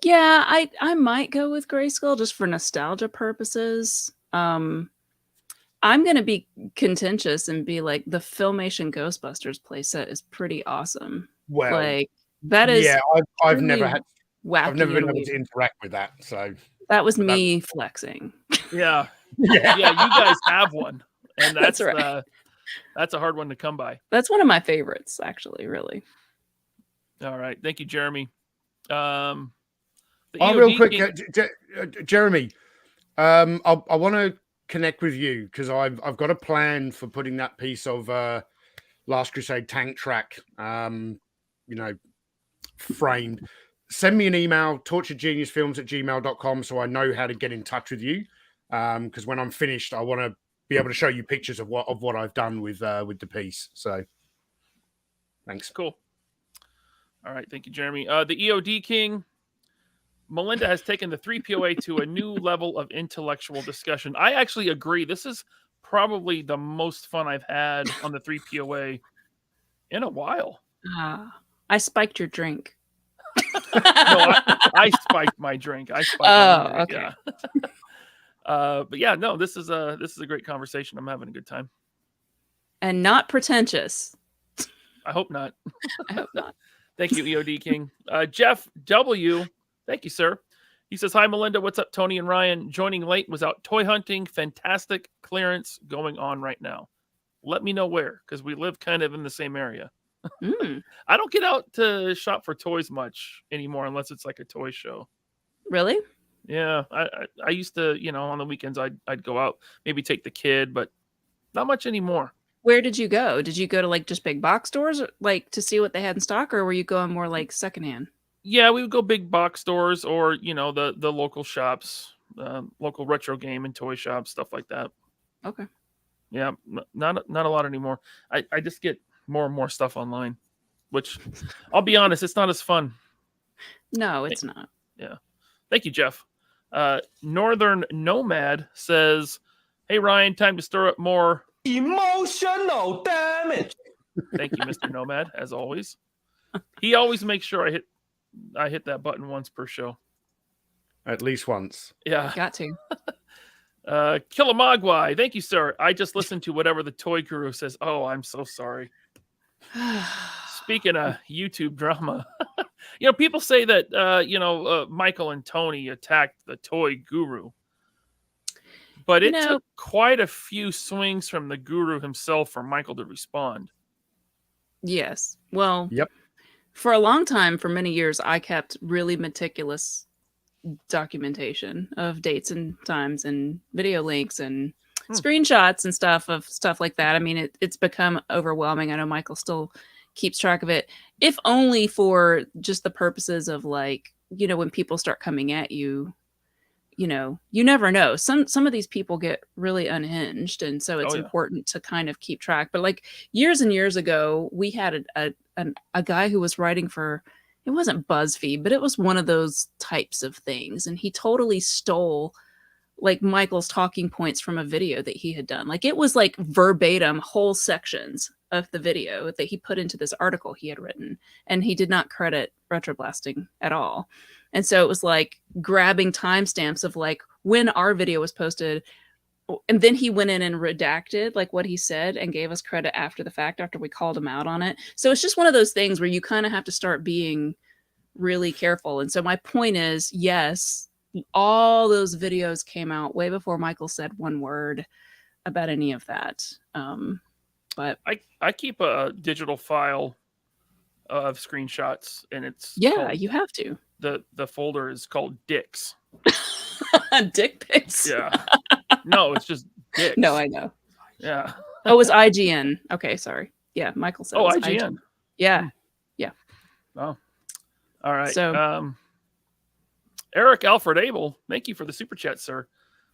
Yeah, I might go with Grayskull just for nostalgia purposes. I'm gonna be contentious and be like the Filmation Ghostbusters playset is pretty awesome. well. Like that is Yeah, I've never truly had. wacky. I've never been and able to weird. interact with that. So That was me flexing. Yeah. yeah, Yeah, you guys have one, and That's that's right. that's a hard one to come by. That's one of my favorites, actually. Really. All right, thank you, Jeremy. The real EOD quick, King- Jeremy. I want to connect with you because I've got a plan for putting that piece of Last Crusade tank track, framed. Send me an email, torturedgeniusfilms@gmail.com, so I know how to get in touch with you. Because when I'm finished, I want to be able to show you pictures of what I've done with the piece. So, thanks. Cool. All right, thank you, Jeremy. The EOD King. Melinda has taken the 3POA to a new level of intellectual discussion. I actually agree. This is probably the most fun I've had on the 3POA in a while. I spiked your drink. No, I spiked my drink. I spiked my drink. Okay. Yeah. But yeah, no, this is a great conversation. I'm having a good time. And not pretentious. I hope not. I hope not. Thank you, EOD King. Jeff W. Thank you, sir. He says, hi, Melinda. What's up, Tony and Ryan? Joining late was out toy hunting. Fantastic clearance going on right now. Let me know where, because we live kind of in the same area. I don't get out to shop for toys much anymore unless it's like a toy show. Really? Yeah. I used to, on the weekends, I'd go out, maybe take the kid, but not much anymore. Where did you go? Did you go to like just big box stores, like to see what they had in stock, or were you going more like secondhand? Yeah, we would go big box stores or, the local shops, local retro game and toy shops, stuff like that. Okay. Yeah, not a lot anymore. I just get more and more stuff online, which I'll be honest, it's not as fun. No, it's not. Yeah. Thank you, Jeff. Northern Nomad says, hey, Ryan, time to stir up more emotional damage. Thank you, Mr. Nomad, as always. He always makes sure I hit that button once per show. At least once. Yeah. Got to. Killamagwai, thank you, sir. I just listened to whatever the toy guru says. Oh, I'm so sorry. Speaking of YouTube drama, people say that Michael and Tony attacked the toy guru, but it took quite a few swings from the guru himself for Michael to respond. Yes. Well, yep. For a long time, for many years, I kept really meticulous documentation of dates and times and video links and screenshots and stuff like that. I mean, it's become overwhelming. I know Michael still keeps track of it, if only for just the purposes of like, when people start coming at you, you never know. Some of these people get really unhinged, and so it's important to kind of keep track. But like years and years ago, we had a guy who was writing for, it wasn't BuzzFeed, but it was one of those types of things, and he totally stole like Michael's talking points from a video that he had done. Like it was like verbatim whole sections of the video that he put into this article he had written, and he did not credit RetroBlasting at all. And so it was like grabbing timestamps of like when our video was posted, and then he went in and redacted like what he said and gave us credit after the fact, after we called him out on it. So it's just one of those things where you kind of have to start being really careful. And so my point is, yes, all those videos came out way before Michael said one word about any of that. But I keep a digital file of screenshots, and it's you have to. The folder is called Dicks. Dick pics. Yeah. No, it's just dicks. No, I know. Yeah. Oh, it was IGN. Okay, sorry. Yeah, Michael said. Oh, it was IGN. Yeah. Oh. All right. So Eric Alfred Abel, thank you for the super chat, sir.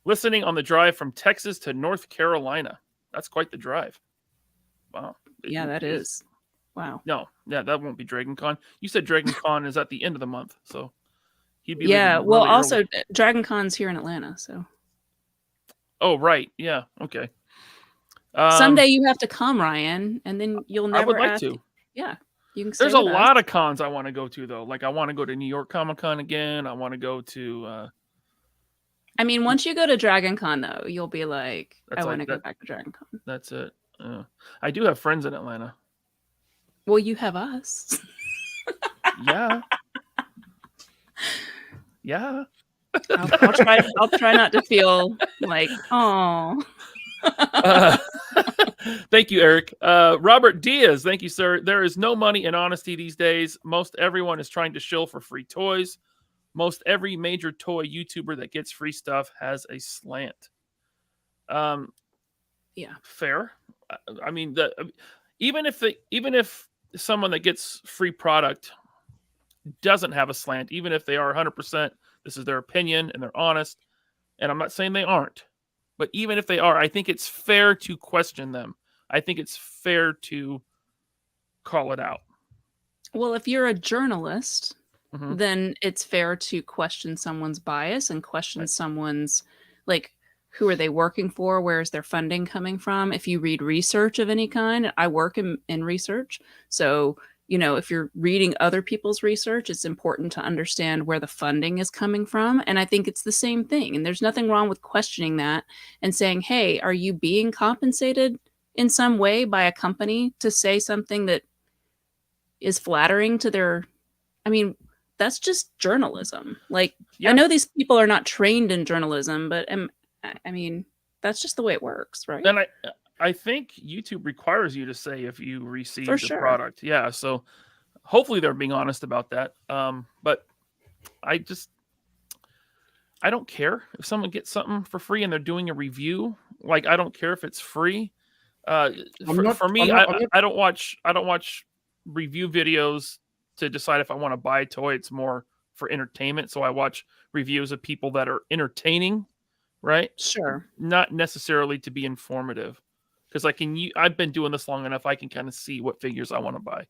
Listening on the drive from Texas to North Carolina. That's quite the drive. Wow. yeah, that is. Wow. No, yeah, that won't be Dragon Con. You said Dragon Con is at the end of the month, so he'd be Yeah. leaving Well, really also early. Dragon Con's here in Atlanta, so Oh, right. Yeah. Okay. someday you have to come, Ryan, and then you'll never I would like ask. to. Yeah, you can. Stay There's a with us. lot of cons I want to go to, though. Like, I want to go to New York Comic Con again. I want to go to. I mean, once you go to Dragon Con, though, you'll be like, That's I want to like go that- back to Dragon Con. That's it. I do have friends in Atlanta. Well, you have us. Yeah. Yeah. I'll try not to feel like, oh. Thank you, Eric. Robert Diaz, thank you, sir. There is no money in honesty these days. Most everyone is trying to shill for free toys. Most every major toy YouTuber that gets free stuff has a slant. Yeah. Fair. I mean, even if someone that gets free product doesn't have a slant, even if they are 100%, this is their opinion and they're honest, and I'm not saying they aren't, but even if they are, I think it's fair to question them. I think it's fair to call it out. Well, if you're a journalist, Mhm. then it's fair to question someone's bias and question Right. someone's, like, who are they working for? Where is their funding coming from? If you read research of any kind, I work in research. So, if you're reading other people's research, it's important to understand where the funding is coming from. And I think it's the same thing. And there's nothing wrong with questioning that and saying, hey, are you being compensated in some way by a company to say something that is flattering to their, I mean, that's just journalism. Like, Yeah. I know these people are not trained in journalism, but I mean, that's just the way it works, right? And I think YouTube requires you to say if you receive For the sure. product. Yeah, so hopefully they're being honest about that. But I don't care if someone gets something for free and they're doing a review. Like, I don't care if it's free. For me, I don't watch review videos to decide if I want to buy a toy. It's more for entertainment. So I watch reviews of people that are entertaining, right? Sure. Not necessarily to be informative. Because I've been doing this long enough, I can kind of see what figures I want to buy.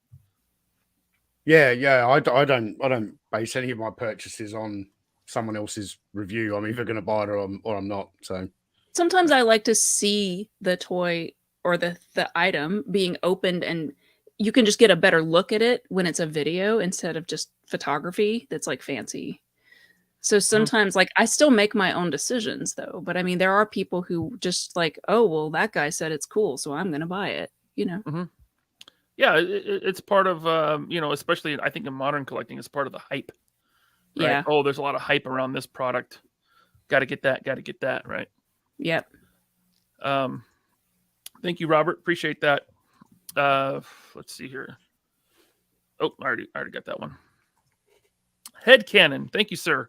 Yeah. I don't base any of my purchases on someone else's review. I'm either going to buy it or I'm not. So Sometimes I like to see the toy or the item being opened, and you can just get a better look at it when it's a video instead of just photography that's like fancy. So sometimes, like, I still make my own decisions, though. But I mean, there are people who just like, oh, well, that guy said it's cool, so I'm going to buy it, Yeah, it's part of, especially I think in modern collecting, it's part of the hype. Right? Yeah. Oh, there's a lot of hype around this product. Got to get that, right? Yep. Thank you, Robert. Appreciate that. Let's see here. Oh, I already got that one. Headcanon. Thank you, sir.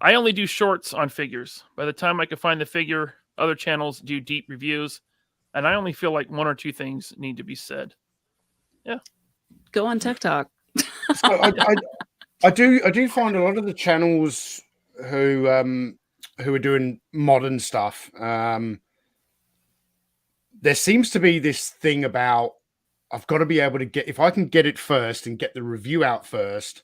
I only do shorts on figures. By the time I can find the figure, other channels do deep reviews, and I only feel like one or two things need to be said. Yeah. Go on TikTok. So I do find a lot of the channels who are doing modern stuff. There seems to be this thing about I've got to be able to get, if I can get it first and get the review out first,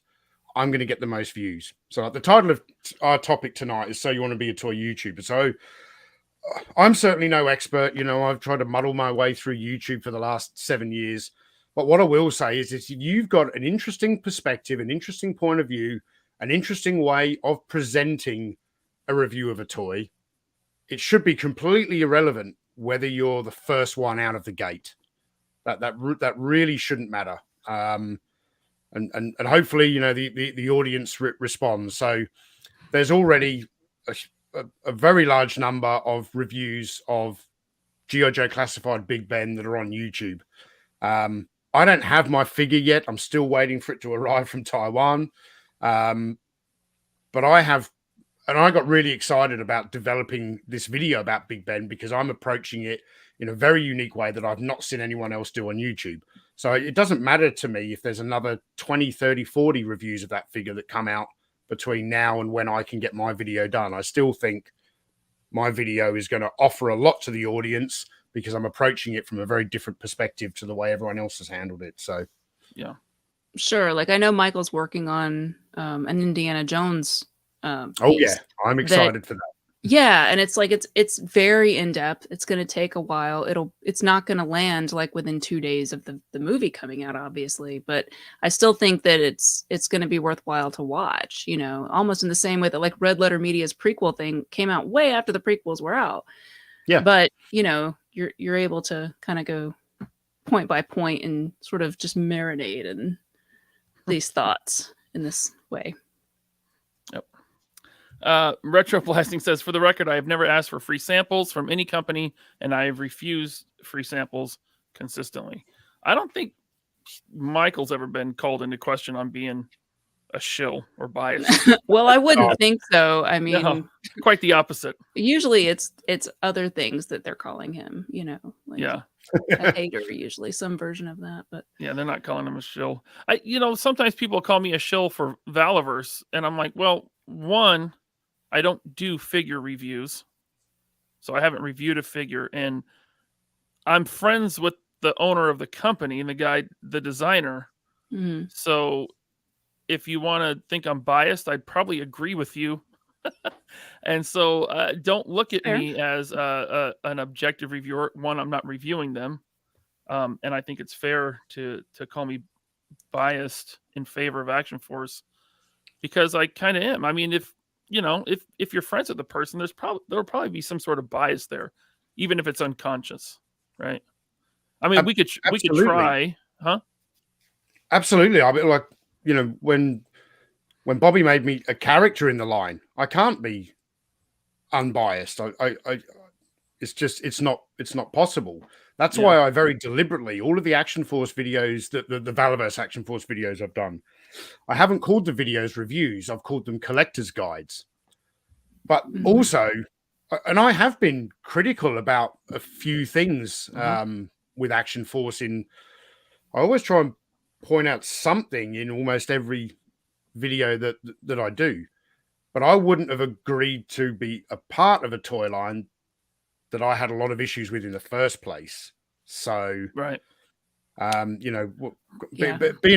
I'm going to get the most views. So the title of our topic tonight is So You Want to Be a Toy YouTuber. So I'm certainly no expert. I've tried to muddle my way through YouTube for the last 7 years. But what I will say is if you've got an interesting perspective, an interesting point of view, an interesting way of presenting a review of a toy, it should be completely irrelevant whether you're the first one out of the gate. That really shouldn't matter. And hopefully, the audience responds. So there's already a very large number of reviews of G.I. Joe Classified Big Ben that are on YouTube. I don't have my figure yet. I'm still waiting for it to arrive from Taiwan. But I have and I got really excited about developing this video about Big Ben because I'm approaching it in a very unique way that I've not seen anyone else do on YouTube. So it doesn't matter to me if there's another 20, 30, 40 reviews of that figure that come out between now and when I can get my video done. I still think my video is going to offer a lot to the audience because I'm approaching it from a very different perspective to the way everyone else has handled it. So, yeah. Sure. Like I know Michael's working on an Indiana Jones oh piece yeah, I'm excited for that. Yeah, and it's like it's very in depth. It's going to take a while. It's not going to land like within 2 days of the movie coming out, obviously. But I still think that it's going to be worthwhile to watch. You know, almost in the same way that like Red Letter Media's prequel thing came out way after the prequels were out. Yeah. But you know, you're able to kind of go point by point and sort of just marinate in these thoughts in this way. RetroBlasting says, for the record, I have never asked for free samples from any company, and I have refused free samples consistently. I don't think Michael's ever been called into question on being a shill or biased. Well, I wouldn't think so. I mean, no, quite the opposite. Usually it's other things that they're calling him, you know, like Yeah. a hater, usually some version of that. But yeah, they're not calling him a shill. Sometimes people call me a shill for Valiverse, and I'm like, well, one, I don't do figure reviews, so I haven't reviewed a figure, and I'm friends with the owner of the company and the designer. mhm. So if you want to think I'm biased, I'd probably agree with you. And so don't look at Fair. me as an objective reviewer. One, I'm not reviewing them. And I think it's fair to call me biased in favor of Action Force because I kind of am. I mean, if you're friends with the person, there'll probably be some sort of bias there, even if it's unconscious, right? I mean, we could try, huh? Absolutely. I mean, like, when Bobby made me a character in the line, I can't be unbiased. It's not possible. That's why I very deliberately, all of the Action Force videos, the Valiverse Action Force videos I've done, I haven't called the videos reviews. I've called them collector's guides. But also, and I have been critical about a few things with Action Force. I always try and point out something in almost every video that I do. But I wouldn't have agreed to be a part of a toy line that I had a lot of issues with in the first place. So, right. Being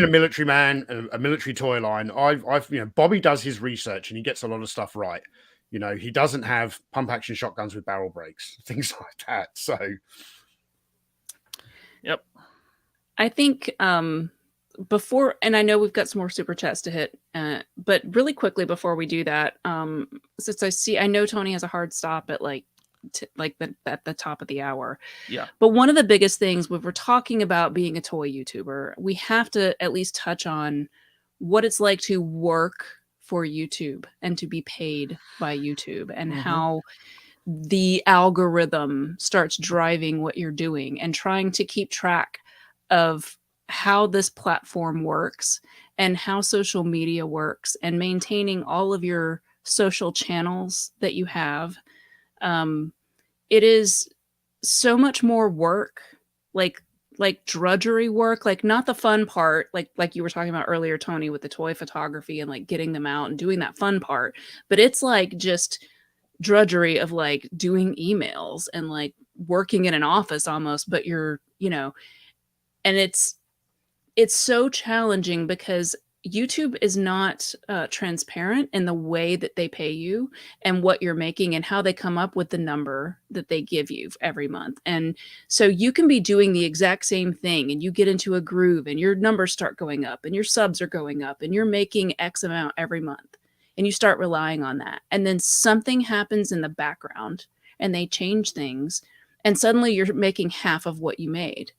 a military man and a military toy line, Bobby does his research and he gets a lot of stuff right. He doesn't have pump action shotguns with barrel breaks, things like that. So, yep. I think before, and I know we've got some more super chats to hit, but really quickly before we do that, since I know Tony has a hard stop at at the top of the hour. Yeah. But one of the biggest things when we're talking about being a toy YouTuber, we have to at least touch on what it's like to work for YouTube and to be paid by YouTube and how the algorithm starts driving what you're doing and trying to keep track of how this platform works and how social media works and maintaining all of your social channels that you have. It is so much more work, like drudgery work, like not the fun part, like you were talking about earlier, Tony, with the toy photography and like getting them out and doing that fun part. But it's like just drudgery of like doing emails and like working in an office almost, but and it's so challenging because YouTube is not transparent in the way that they pay you and what you're making and how they come up with the number that they give you every month. And so you can be doing the exact same thing and you get into a groove and your numbers start going up and your subs are going up and you're making X amount every month and you start relying on that. And then something happens in the background and they change things and suddenly you're making half of what you made.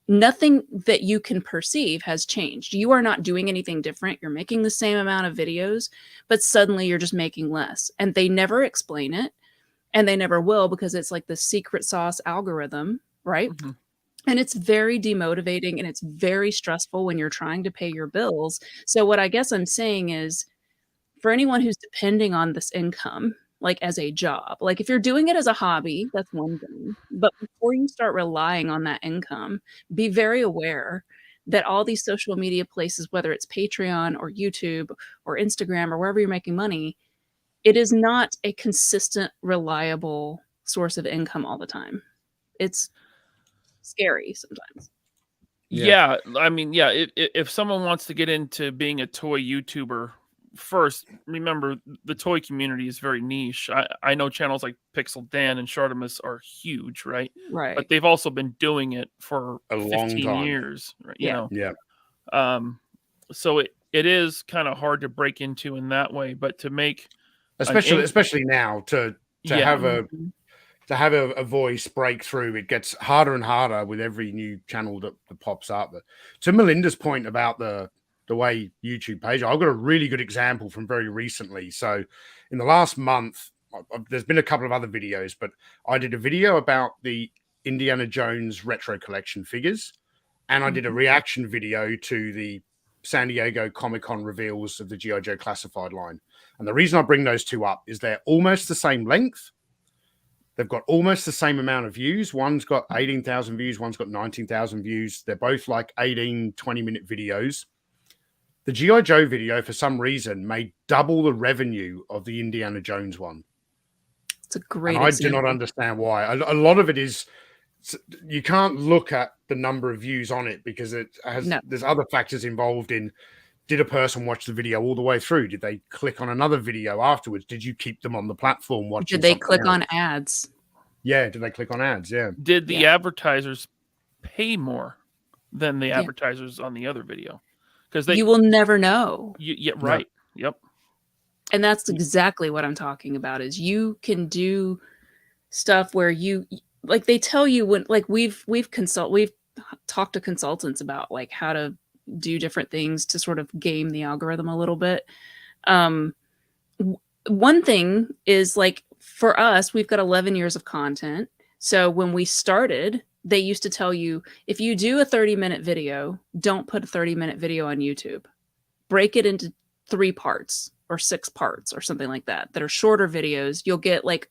Nothing that you can perceive has changed. You are not doing anything different. You're making the same amount of videos, but suddenly you're just making less. And they never explain it. And they never will because it's like the secret sauce algorithm, right? Mm-hmm. And it's very demotivating and it's very stressful when you're trying to pay your bills. So what I guess I'm saying is for anyone who's depending on this income, like as a job, like if you're doing it as a hobby, that's one thing. But before you start relying on that income, be very aware that all these social media places, whether it's Patreon or YouTube or Instagram or wherever you're making money, it is not a consistent, reliable source of income all the time. It's scary sometimes. Yeah, I mean, yeah, if someone wants to get into being a toy YouTuber, first, remember the toy community is very niche. I know channels like Pixel Dan and Shartimus are huge, right? Right. But they've also been doing it for A long 15 time. years, right? Yeah. So it is kind of hard to break into in that way, but to make especially now to have a Mhm. to have a voice breakthrough, it gets harder and harder with every new channel that pops up. But to Melinda's point about the way YouTube page, I've got a really good example from very recently. So in the last month, there's been a couple of other videos, but I did a video about the Indiana Jones retro collection figures, and I did a reaction video to the San Diego Comic-Con reveals of the G.I. Joe classified line. And the reason I bring those two up is they're almost the same length. They've got almost the same amount of views. One's got 18,000 views. One's got 19,000 views. They're both like 18, 20-minute videos. The G.I. Joe video, for some reason, made double the revenue of the Indiana Jones one. It's a great And I example. do not understand why. A lot of it is, you can't look at the number of views on it because there's other factors involved in, did a person watch the video all the way through? Did they click on another video afterwards? Did you keep them on the platform watching? Did they click else? on ads? Yeah, did they click on ads? Yeah. Did the advertisers pay more than the advertisers on the other video? Because You will never know. Yeah, right. No. Yep. And that's exactly what I'm talking about, is you can do stuff where you, like, they tell you when, like, we've talked to consultants about like how to do different things to sort of game the algorithm a little bit. One thing is, like, for us, we've got 11 years of content. So when we started, they used to tell you, if you do a 30-minute video, don't put a 30-minute video on YouTube. Break it into 3 parts or 6 parts or something like that are shorter videos. You'll get like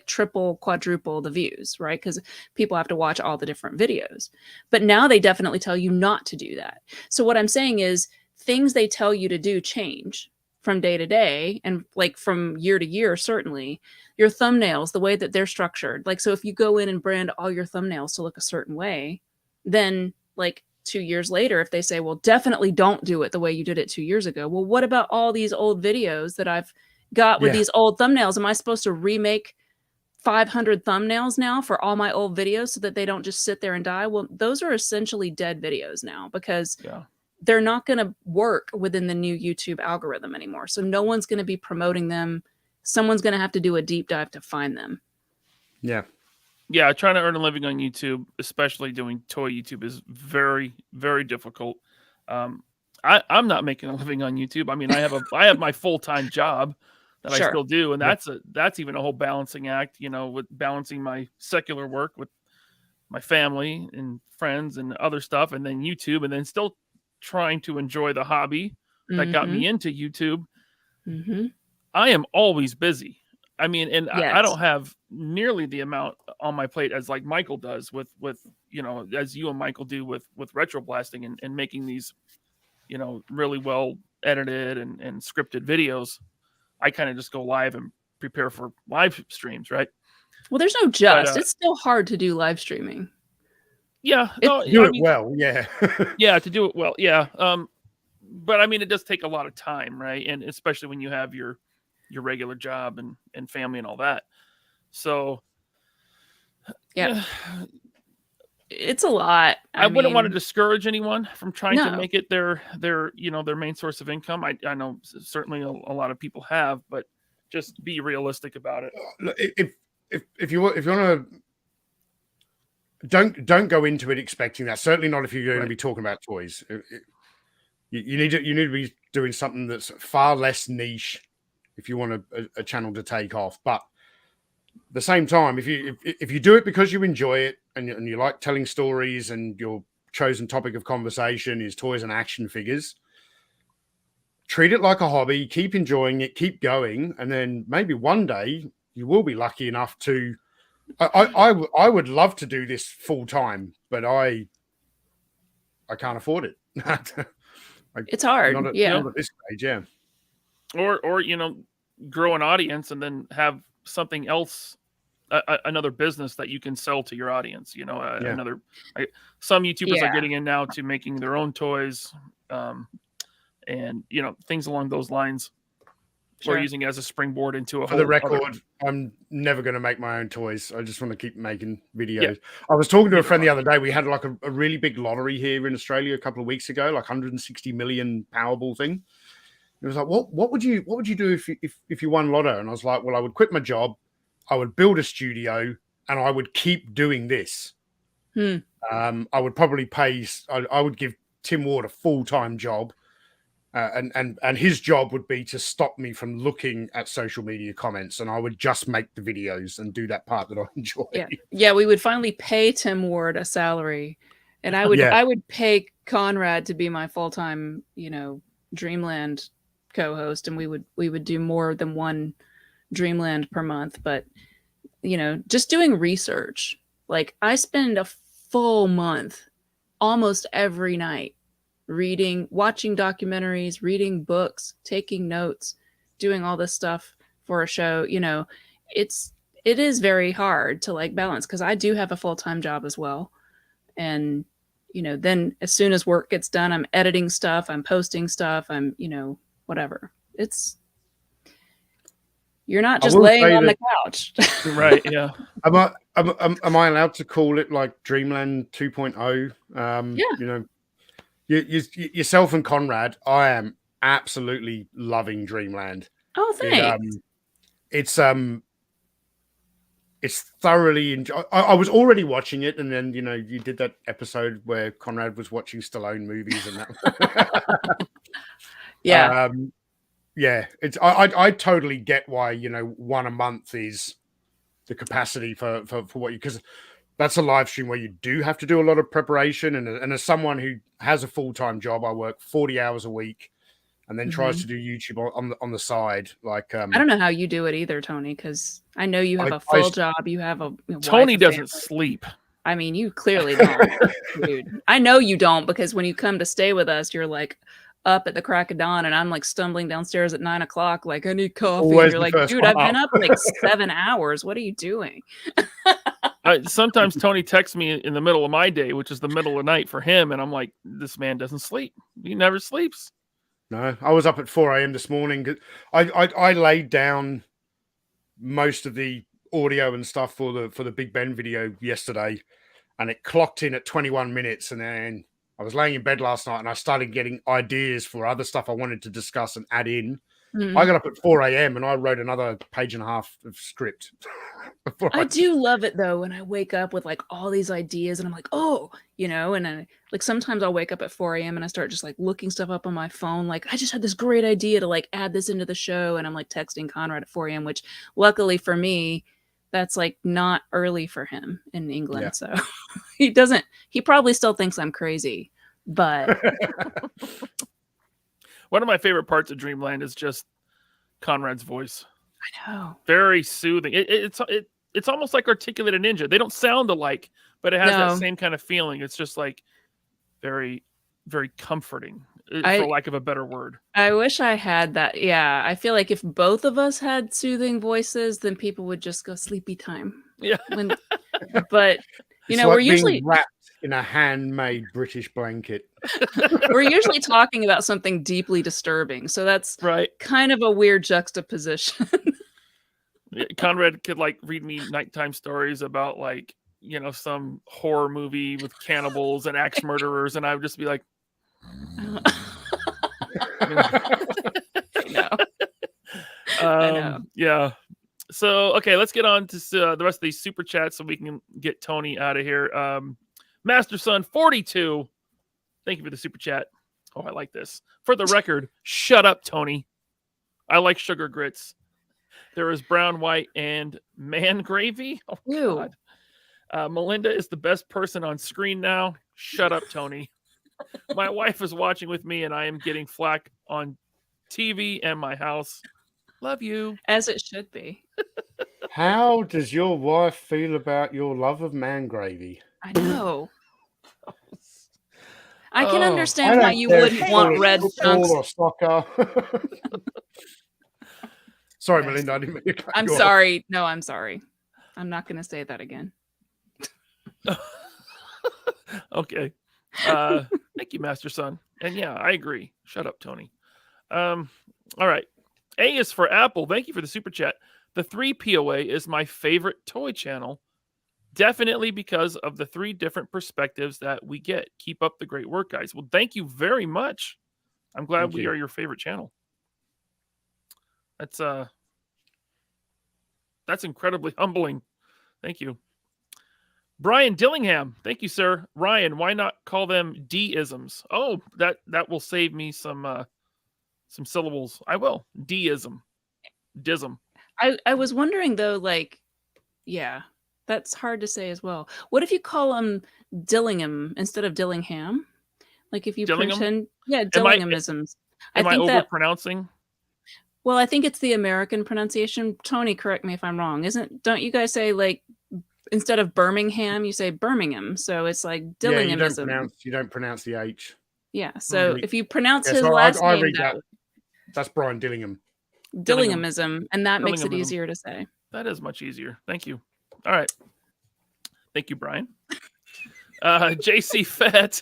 triple, quadruple the views, right? Because people have to watch all the different videos. But now they definitely tell you not to do that. So what I'm saying is, things they tell you to do change from day to day, and like from year to year. Certainly your thumbnails, the way that they're structured, like, so if you go in and brand all your thumbnails to look a certain way, then like 2 years later, if they say, well, definitely don't do it the way you did it 2 years ago, well, what about all these old videos that I've got with these old thumbnails? Am I supposed to remake 500 thumbnails now for all my old videos so that they don't just sit there and die? Well, those are essentially dead videos now, because they're not going to work within the new YouTube algorithm anymore. So no one's going to be promoting them. Someone's going to have to do a deep dive to find them. Yeah. Yeah, trying to earn a living on YouTube, especially doing toy YouTube, is very, very difficult. I'm not making a living on YouTube. I mean, I have my full-time job that I still do, and that's even a whole balancing act, you know, with balancing my secular work with my family and friends and other stuff, and then YouTube, and then still trying to enjoy the hobby that got me into YouTube. I am always busy. I mean, and I don't have nearly the amount on my plate as like Michael does with, you know, as you and Michael do with RetroBlasting and making these, you know, really well edited and scripted videos. I kind of just go live and prepare for live streams, right? Well, there's no just. But, it's still hard to do live streaming. Yeah. To do it well, yeah. Yeah, to do it well, yeah. But I mean, it does take a lot of time, right? And especially when you have your regular job and family and all that. So yeah, it's a lot. I wouldn't want to discourage anyone from trying to make it their you know, their main source of income. I know certainly a lot of people have, but just be realistic about it. If you want to, don't go into it expecting that. Certainly not if you're going to be talking about toys. You need to be doing something that's far less niche if you want a channel to take off. But at the same time, if you do it because you enjoy it and you like telling stories and your chosen topic of conversation is toys and action figures, treat it like a hobby, keep enjoying it, keep going, and then maybe one day you will be lucky enough to. I would love to do this full time, but I can't afford it. It's hard. Not at, Yeah. not at this stage, yeah. Or grow an audience and then have something else, another business that you can sell to your audience. Yeah. Some YouTubers are Yeah. getting in now to making their own toys, and things along those lines. Sure. Or using it as a springboard into a For the whole record, other... I'm never going to make my own toys. I just want to keep making videos. I was talking to a friend the other day. We had like a really big lottery here in Australia a couple of weeks ago, like 160 million Powerball thing. It was like, what would you do if you won lotto? And I was like, well, I would quit my job, I would build a studio, and I would keep doing this. I would probably I would give Tim Ward a full-time job. And his job would be to stop me from looking at social media comments, and I would just make the videos and do that part that I enjoy. Yeah, we would finally pay Tim Ward a salary, and I would pay Conrad to be my full-time, Dreamland co-host, and we would do more than one Dreamland per month. But just doing research, like I spend a full month almost every night watching documentaries, reading books, taking notes, doing all this stuff for a show. It is very hard to like balance, because I do have a full-time job as well. And, then as soon as work gets done, I'm editing stuff, I'm posting stuff, I'm, whatever. You're not just laying on the couch. Right. Yeah. Am I allowed to call it like Dreamland 2.0? Yeah. Yourself and Conrad, I am absolutely loving Dreamland. Oh, thanks. It's thoroughly I was already watching it, and then you did that episode where Conrad was watching Stallone movies and that. Yeah. It's I totally get why one a month is the capacity for what you, because that's a live stream where you do have to do a lot of preparation. And as someone who has a full-time job, I work 40 hours a week and then tries to do YouTube on the side. Like, I don't know how you do it either, Tony, because I know you have a full job. You have a Tony doesn't sleep. I mean, you clearly don't, dude. I know you don't, because when you come to stay with us, you're like up at the crack of dawn, and I'm like stumbling downstairs at 9 o'clock, like I need coffee. Always you're the like, first dude, one I've been up. up like 7 hours. What are you doing? Sometimes Tony texts me in the middle of my day, which is the middle of the night for him, and I'm like, this man doesn't sleep. He never sleeps. No, I was up at 4 a.m. this morning. I laid down most of the audio and stuff for the Big Ben video yesterday, and it clocked in at 21 minutes, and then I was laying in bed last night and I started getting ideas for other stuff I wanted to discuss and add in. I got up at 4 a.m. and I wrote another page and a half of script. I do love it though when I wake up with like all these ideas and I'm like, oh, and I, like sometimes I'll wake up at 4 a.m. and I start just like looking stuff up on my phone. Like I just had this great idea to like add this into the show, and I'm like texting Conrad at 4 a.m., which luckily for me, that's like not early for him in England. So he probably still thinks I'm crazy, but one of my favorite parts of Dreamland is just Conrad's voice. I know. Very soothing. It's almost like Articulated Ninja. They don't sound alike, but it has that same kind of feeling. It's just like very, very comforting, for lack of a better word. I wish I had that. Yeah, I feel like if both of us had soothing voices, then people would just go sleepy time. Yeah. But it's we're like usually being wrapped in a handmade British blanket. we're usually talking about something deeply disturbing, so that's right. Kind of a weird juxtaposition. Conrad could like read me nighttime stories about like some horror movie with cannibals and axe murderers, and I would just be like, I know. Yeah. So okay, let's get on to the rest of these super chats so we can get Tony out of here. Master Son 42, thank you for the super chat. Oh, I like this. For the record, shut up, Tony. I like sugar grits. There is brown, white, and man gravy. Oh, ew. God. Melinda is the best person on screen now. Shut up, Tony. My wife is watching with me, and I am getting flack on TV and my house. Love you. As it should be. How does your wife feel about your love of man gravy? I know. I can Oh, I understand why don't you care if you wouldn't call want it red chunks. football or soccer. Sorry, Yes. Melinda, I didn't mean to cut I'm you off. sorry. No, I'm sorry. I'm not going to say that again. Okay. Thank you, Master Son. And yeah, I agree. Shut up, Tony. All right. A is for Apple. Thank you for the super chat. The 3 POA is my favorite toy channel. Definitely because of the 3 different perspectives that we get. Keep up the great work, guys. Well, thank you very much. I'm glad Thank we you. are your favorite channel. That's incredibly humbling. Thank you. Brian Dillingham. Thank you, sir. Ryan, why not call them D-isms? Oh, that will save me some syllables. I will. D-ism. Dism. I was wondering though, like, yeah, that's hard to say as well. What if you call them Dillingham instead of Dillingham? Like if you Dillingham? pretend, yeah, Am I- Dillinghamisms. Am I think that. overpronouncing? Well, I think it's the American pronunciation. Tony, correct me if I'm wrong. Don't you guys say like instead of Birmingham, you say Birmingham? So it's like Yeah, Dillinghamism. you don't pronounce the H. Yeah. So Mhm. if you pronounce Yeah, his so last I name read that that. That's Brian Dillingham. Dillinghamism, and that makes it Dillinghamism. easier to say. That is much easier. Thank you. All right. Thank you, Brian. JC Fett.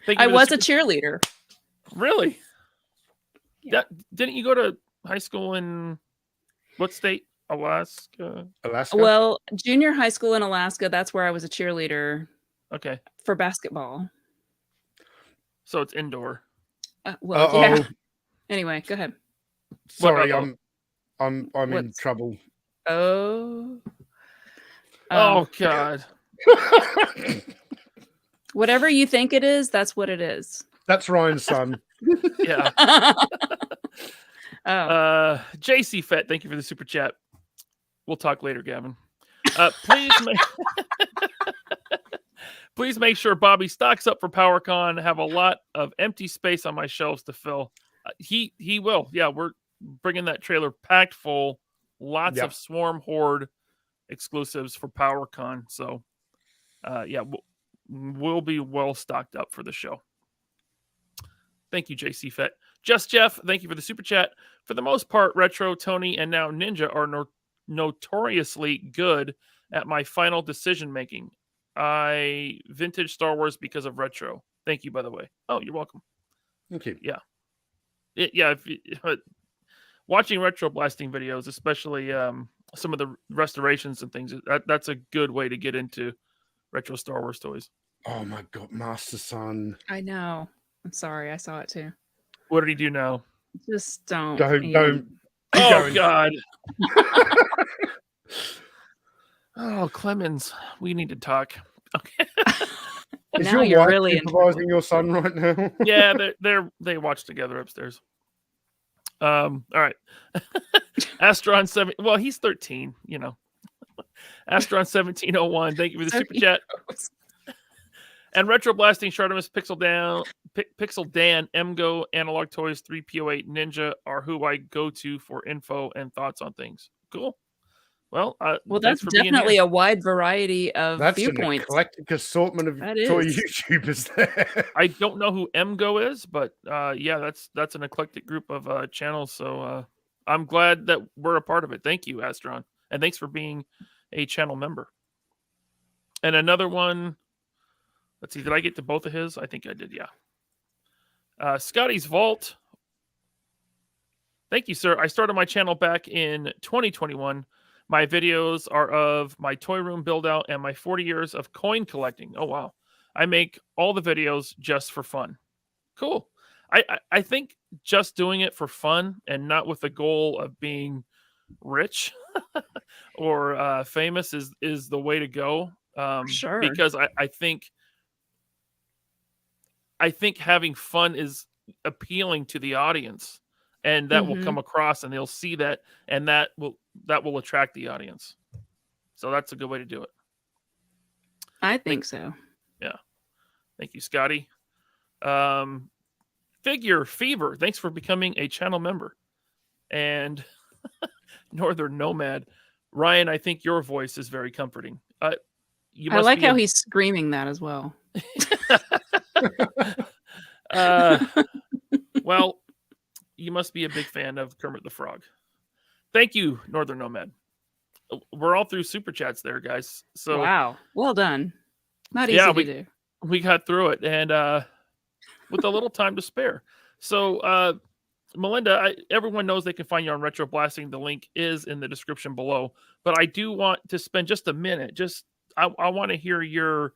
Thank you I for the was a super- cheerleader. Really? Yeah. Didn't you go to high school in what state? Alaska? Alaska. Well, junior high school in Alaska, that's where I was a cheerleader Okay. for basketball. So it's indoor. Well, yeah. Anyway, go ahead. Sorry, uh-oh? I'm in What's- trouble. Oh. Oh, God. Whatever you think it is, that's what it is. That's Ryan's son. Yeah. Oh. JC Fett, thank you for the super chat. We'll talk later, Gavin. Please make sure Bobby stocks up for PowerCon. Have a lot of empty space on my shelves to fill. He will. Yeah, we're bringing that trailer packed full. Lots Yep. of Swarm Horde exclusives for PowerCon. So, yeah, we'll be well stocked up for the show. Thank you, JC Fett. Just Jeff, thank you for the super chat. For the most part, Retro, Tony, and now Ninja are notoriously good at my final decision making. I vintage Star Wars because of Retro. Thank you, by the way. Oh, you're welcome. Thank you. Watching RetroBlasting videos, especially some of the restorations and things, that's a good way to get into retro Star Wars toys. Oh my God, Master Son. I know. I'm sorry. I saw it too. What did he do now? Just don't. Don't. even. Oh, going. God. Oh, Clemens, we need to talk. Okay. Is Now your you're wife really in supervising your son right now? Yeah, they watch together upstairs. All right. Astron 7. Well, he's 13, you know. Astron 1701. Thank you for the super chat. And RetroBlasting, Shartimus, Pixel Dan, MGO, Analog Toys, 3PO8, Ninja are who I go to for info and thoughts on things. Cool. Well, that's definitely a wide variety of That's viewpoints. an eclectic assortment of That toy is. YouTubers there. I don't know who MGO is, but yeah, that's an eclectic group of channels. So I'm glad that we're a part of it. Thank you, Astron. And thanks for being a channel member. And another one, let's see, did I get to both of his? I think I did, yeah. Scotty's Vault. Thank you, sir. I started my channel back in 2021. My videos are of my toy room build out and my 40 years of coin collecting. Oh, wow. I make all the videos just for fun. Cool. I think just doing it for fun and not with the goal of being rich or famous is the way to go. Sure. Because I think having fun is appealing to the audience, and that will come across, and they'll see that, and that will attract the audience. So that's a good way to do it. I think so. Yeah. Thank you, Scotty. Figure Fever, thanks for becoming a channel member. And Northern Nomad, Ryan, I think your voice is very comforting. You I must like be how he's screaming that as well. Well, you must be a big fan of Kermit the Frog. Thank you, Northern Nomad. We're all through super chats there, guys. So wow, well done. Not easy yeah, to do. we got through it, and with a little time to spare. So, Melinda, everyone knows they can find you on RetroBlasting. The link is in the description below. But I do want to spend just a minute. I want to hear your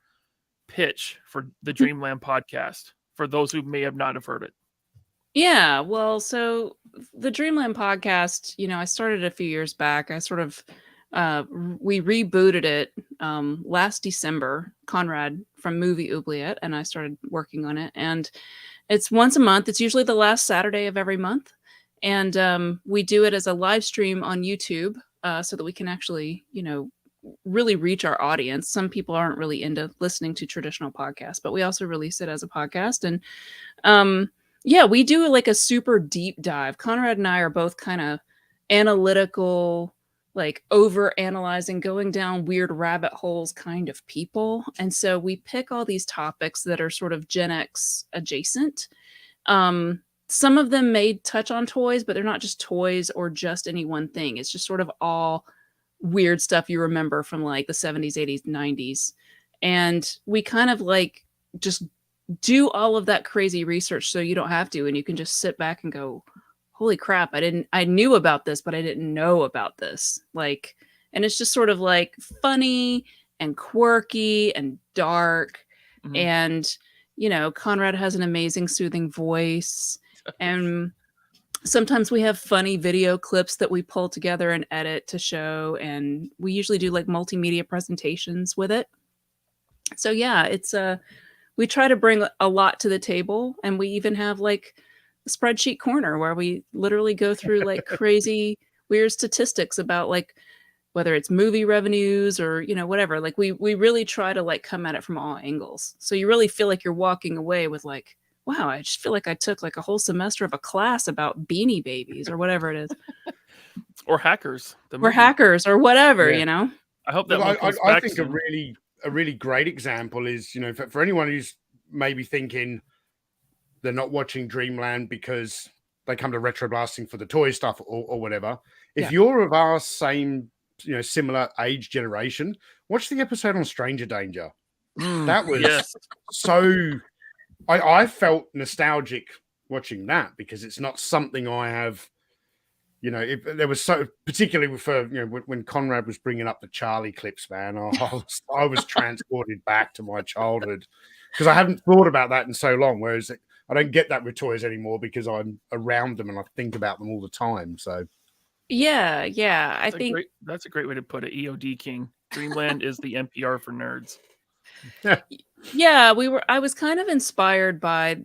pitch for the Dreamland podcast for those who may have not have heard it. Yeah, well, so the Dreamland podcast, I started a few years back. I sort of we rebooted it last December. Conrad from Movie Oubliette and I started working on it, and it's once a month. It's usually the last Saturday of every month, and we do it as a live stream on YouTube so that we can actually, really reach our audience. Some people aren't really into listening to traditional podcasts, but we also release it as a podcast, and yeah, we do like a super deep dive. Conrad and I are both kind of analytical, like over analyzing, going down weird rabbit holes kind of people. And so we pick all these topics that are sort of Gen X adjacent. Some of them may touch on toys, but they're not just toys or just any one thing. It's just sort of all weird stuff you remember from like the 70s, 80s, 90s. And we kind of like just do all of that crazy research so you don't have to, and you can just sit back and go, holy crap, I knew about this, but I didn't know about this. Like, and it's just sort of like funny and quirky and dark. Mhm. And, Conrad has an amazing soothing voice. And sometimes we have funny video clips that we pull together and edit to show. And we usually do like multimedia presentations with it. So yeah, it's we try to bring a lot to the table, and we even have like a spreadsheet corner where we literally go through like crazy weird statistics about like whether it's movie revenues or whatever. Like we really try to like come at it from all angles, so you really feel like you're walking away with like, wow, I just feel like I took like a whole semester of a class about Beanie Babies or whatever it is. Or Hackers. Or Hackers or whatever. Yeah. I hope that Look, one comes I back think soon. a really great example is, for anyone who's maybe thinking they're not watching Dreamland because they come to RetroBlasting for the toy stuff or whatever. If you're of our same, similar age generation, watch the episode on Stranger Danger. That was so. I felt nostalgic watching that because it's not something I have. There was so particularly for when Conrad was bringing up the Charlie clips, man. I was transported back to my childhood because I haven't thought about that in so long. Whereas I don't get that with toys anymore because I'm around them and I think about them all the time. So yeah, I think that's a great way to put it. EOD King. Dreamland is the NPR for nerds. Yeah, I was kind of inspired by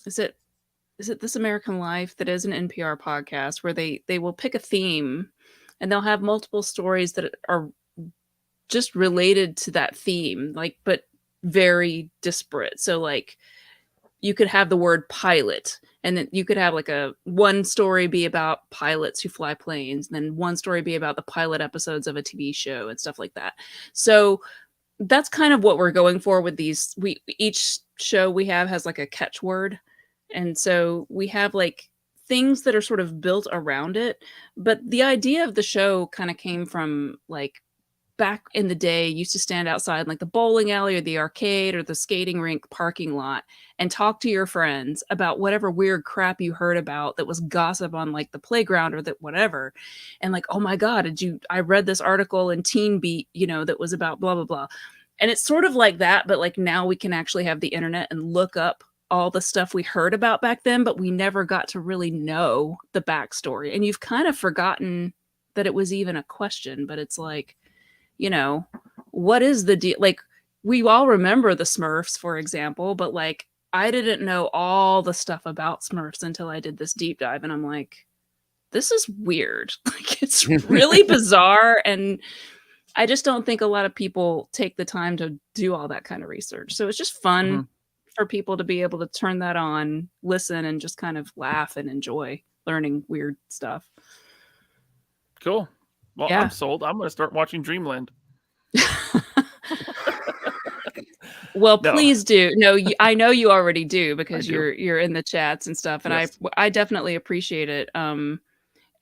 is it This American Life, that is an NPR podcast where they will pick a theme and they'll have multiple stories that are just related to that theme, like, but very disparate. So like you could have the word pilot, and then you could have like one story be about pilots who fly planes, and then one story be about the pilot episodes of a TV show and stuff like that. So that's kind of what we're going for with these. Each show we have has like a catchword. And so we have like things that are sort of built around it. But the idea of the show kind of came from like back in the day, used to stand outside like the bowling alley or the arcade or the skating rink parking lot and talk to your friends about whatever weird crap you heard about that was gossip on like the playground or that whatever. And like, oh my God, I read this article in Teen Beat, that was about blah, blah, blah. And it's sort of like that, but like now we can actually have the internet and look up all the stuff we heard about back then, but we never got to really know the backstory. And you've kind of forgotten that it was even a question, but it's like, what is the deal? Like, we all remember the Smurfs, for example, but like, I didn't know all the stuff about Smurfs until I did this deep dive. And I'm like, this is weird. Like, it's really bizarre. And I just don't think a lot of people take the time to do all that kind of research. So it's just fun for people to be able to turn that on, listen, and just kind of laugh and enjoy learning weird stuff. Cool. Well, Yeah. I'm sold. I'm going to start watching Dreamland. Well, No. please do. No, I know you already do because I do. you're in the chats and stuff, and Yes. I definitely appreciate it.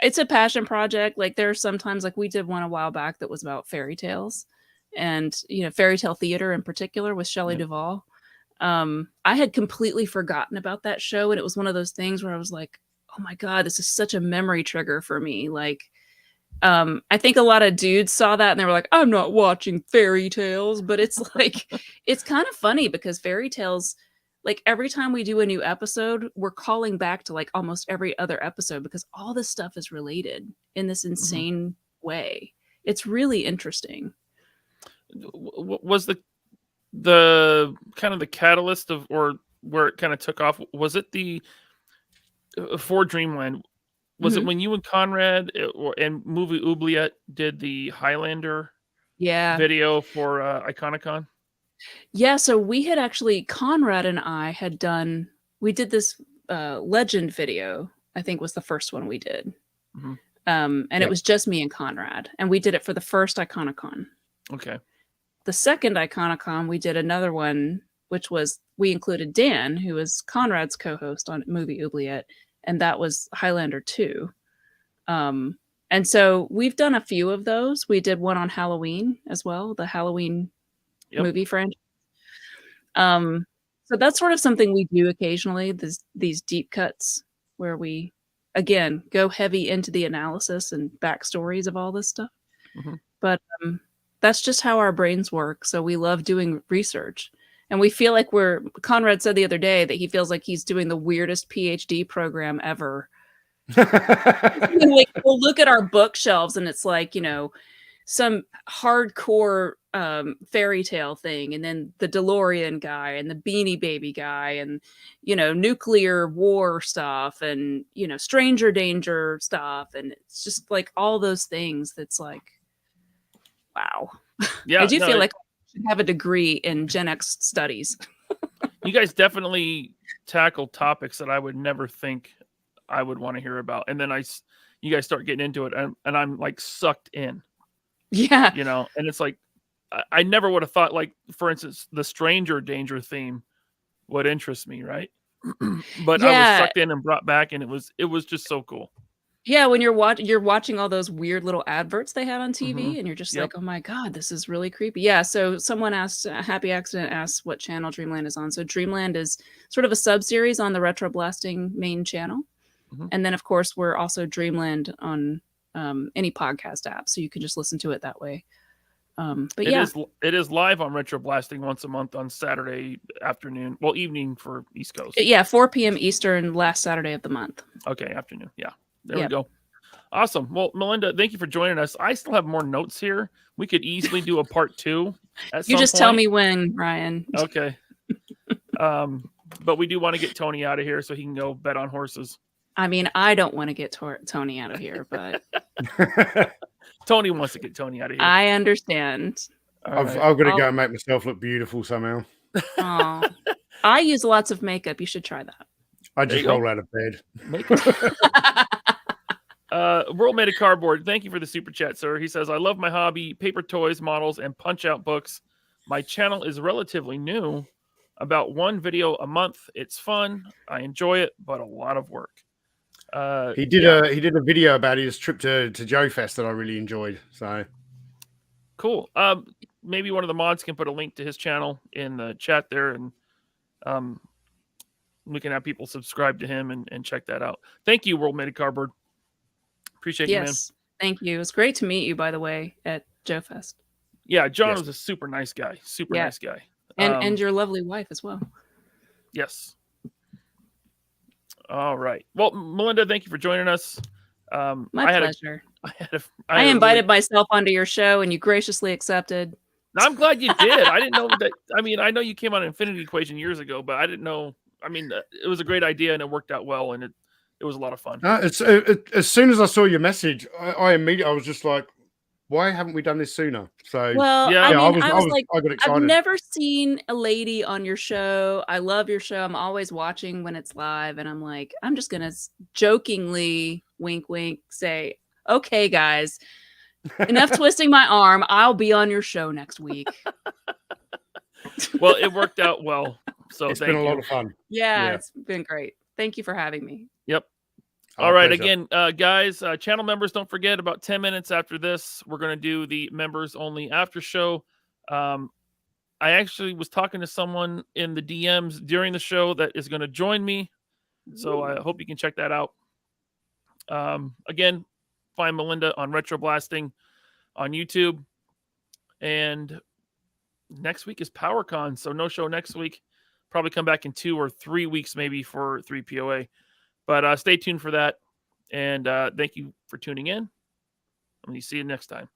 It's a passion project. Like there are sometimes, like we did one a while back that was about fairy tales, and fairy tale theater in particular with Shelley Yep. Duvall. I had completely forgotten about that show, and it was one of those things where I was like, "Oh my god, this is such a memory trigger for me." Like, I think a lot of dudes saw that and they were like, "I'm not watching fairy tales," but it's like, it's kind of funny because fairy tales, like every time we do a new episode, we're calling back to like almost every other episode because all this stuff is related in this insane way. It's really interesting. Was the kind of the catalyst of, or where it kind of took off, was it the for Dreamland? Was it when you and Conrad and Movie Oubliette did the Highlander video for Iconicon? Yeah, so we had actually, Conrad and I had done, we did this Legend video, I think was the first one we did. And it was just me and Conrad, and we did it for the first Iconicon. Okay. The second Iconicon, we did another one, which was, we included Dan, who was Conrad's co-host on Movie Oubliette, and that was Highlander 2. And so we've done a few of those. We did one on Halloween as well, the Halloween movie franchise. So that's sort of something we do occasionally, these deep cuts where we, again, go heavy into the analysis and backstories of all this stuff. But that's just how our brains work. So we love doing research. And we feel like Conrad said the other day that he feels like he's doing the weirdest PhD program ever. Like, we'll look at our bookshelves and it's like, some hardcore fairy tale thing, and then the DeLorean guy and the Beanie Baby guy, and nuclear war stuff, and stranger danger stuff, and it's just like all those things that's like, wow. Yeah, I do feel like I should have a degree in Gen X studies. You guys definitely tackle topics that I would never think I would want to hear about, and then you guys start getting into it, and I'm like sucked in. Yeah. And it's like, I never would have thought, like, for instance, the stranger danger theme would interest me, right? But I was sucked in and brought back, and it was just so cool. Yeah, when you're watching all those weird little adverts they have on TV, and you're just like, oh my god, this is really creepy. Yeah, so someone asked, Happy Accident asked what channel Dreamland is on. So Dreamland is sort of a sub-series on the RetroBlasting main channel. And then, of course, we're also Dreamland on any podcast app, so you can just listen to it that way. But it is live on RetroBlasting once a month on Saturday afternoon, evening for East Coast. Yeah, 4 p.m. Eastern, last Saturday of the month. Okay, afternoon. Yeah, there we go. Awesome. Well, Melinda, thank you for joining us. I still have more notes here. We could easily do a part 2. You just tell me when, Ryan. Okay. But we do want to get Tony out of here so he can go bet on horses. I mean, I don't want to get Tony out of here, but Tony wants to get Tony out of here. I understand. I've got to go and make myself look beautiful somehow. Oh, I use lots of makeup. You should try that. I just roll out of bed. World Made of Cardboard, thank you for the super chat, sir. He says, I love my hobby, paper toys, models, and punch-out books. My channel is relatively new, about 1 video a month. It's fun. I enjoy it, but a lot of work. He did a video about his trip to Joe Fest that I really enjoyed. So cool. Maybe one of the mods can put a link to his channel in the chat there, and we can have people subscribe to him and check that out. Thank you, World Made of Cardboard. Appreciate you, man. Yes, thank you. It was great to meet you, by the way, at Joe Fest. Yeah, John was a super nice guy. Nice guy. And your lovely wife as well. Yes. All right. Well, Melinda, thank you for joining us. My pleasure. I invited myself onto your show, and you graciously accepted. I'm glad you did. I didn't know that. I mean, I know you came on Infinity Equation years ago, but I didn't know. I mean, it was a great idea, and it worked out well, and it was a lot of fun. as soon as I saw your message, I immediately was just like, why haven't we done this sooner? So Well, Yeah. I yeah, mean, I was like, I got I've excited. never seen a lady on your show. I love your show. I'm always watching when it's live, and I'm like, I'm just gonna jokingly wink, wink, say, "Okay, guys, enough twisting my arm. I'll be on your show next week." Well, it worked out well. So It's thank been a you. lot of fun. Yeah, Yeah. it's been great. Thank you for having me. Yep. Our All right. pleasure. Again, guys, channel members, don't forget about 10 minutes after this, we're going to do the members only after show. I actually was talking to someone in the DMs during the show that is going to join me. So I hope you can check that out. Again, find Melinda on RetroBlasting on YouTube. And next week is PowerCon. So no show next week. Probably come back in 2 or 3 weeks, maybe for 3POA. But stay tuned for that. And thank you for tuning in. Let me see you next time.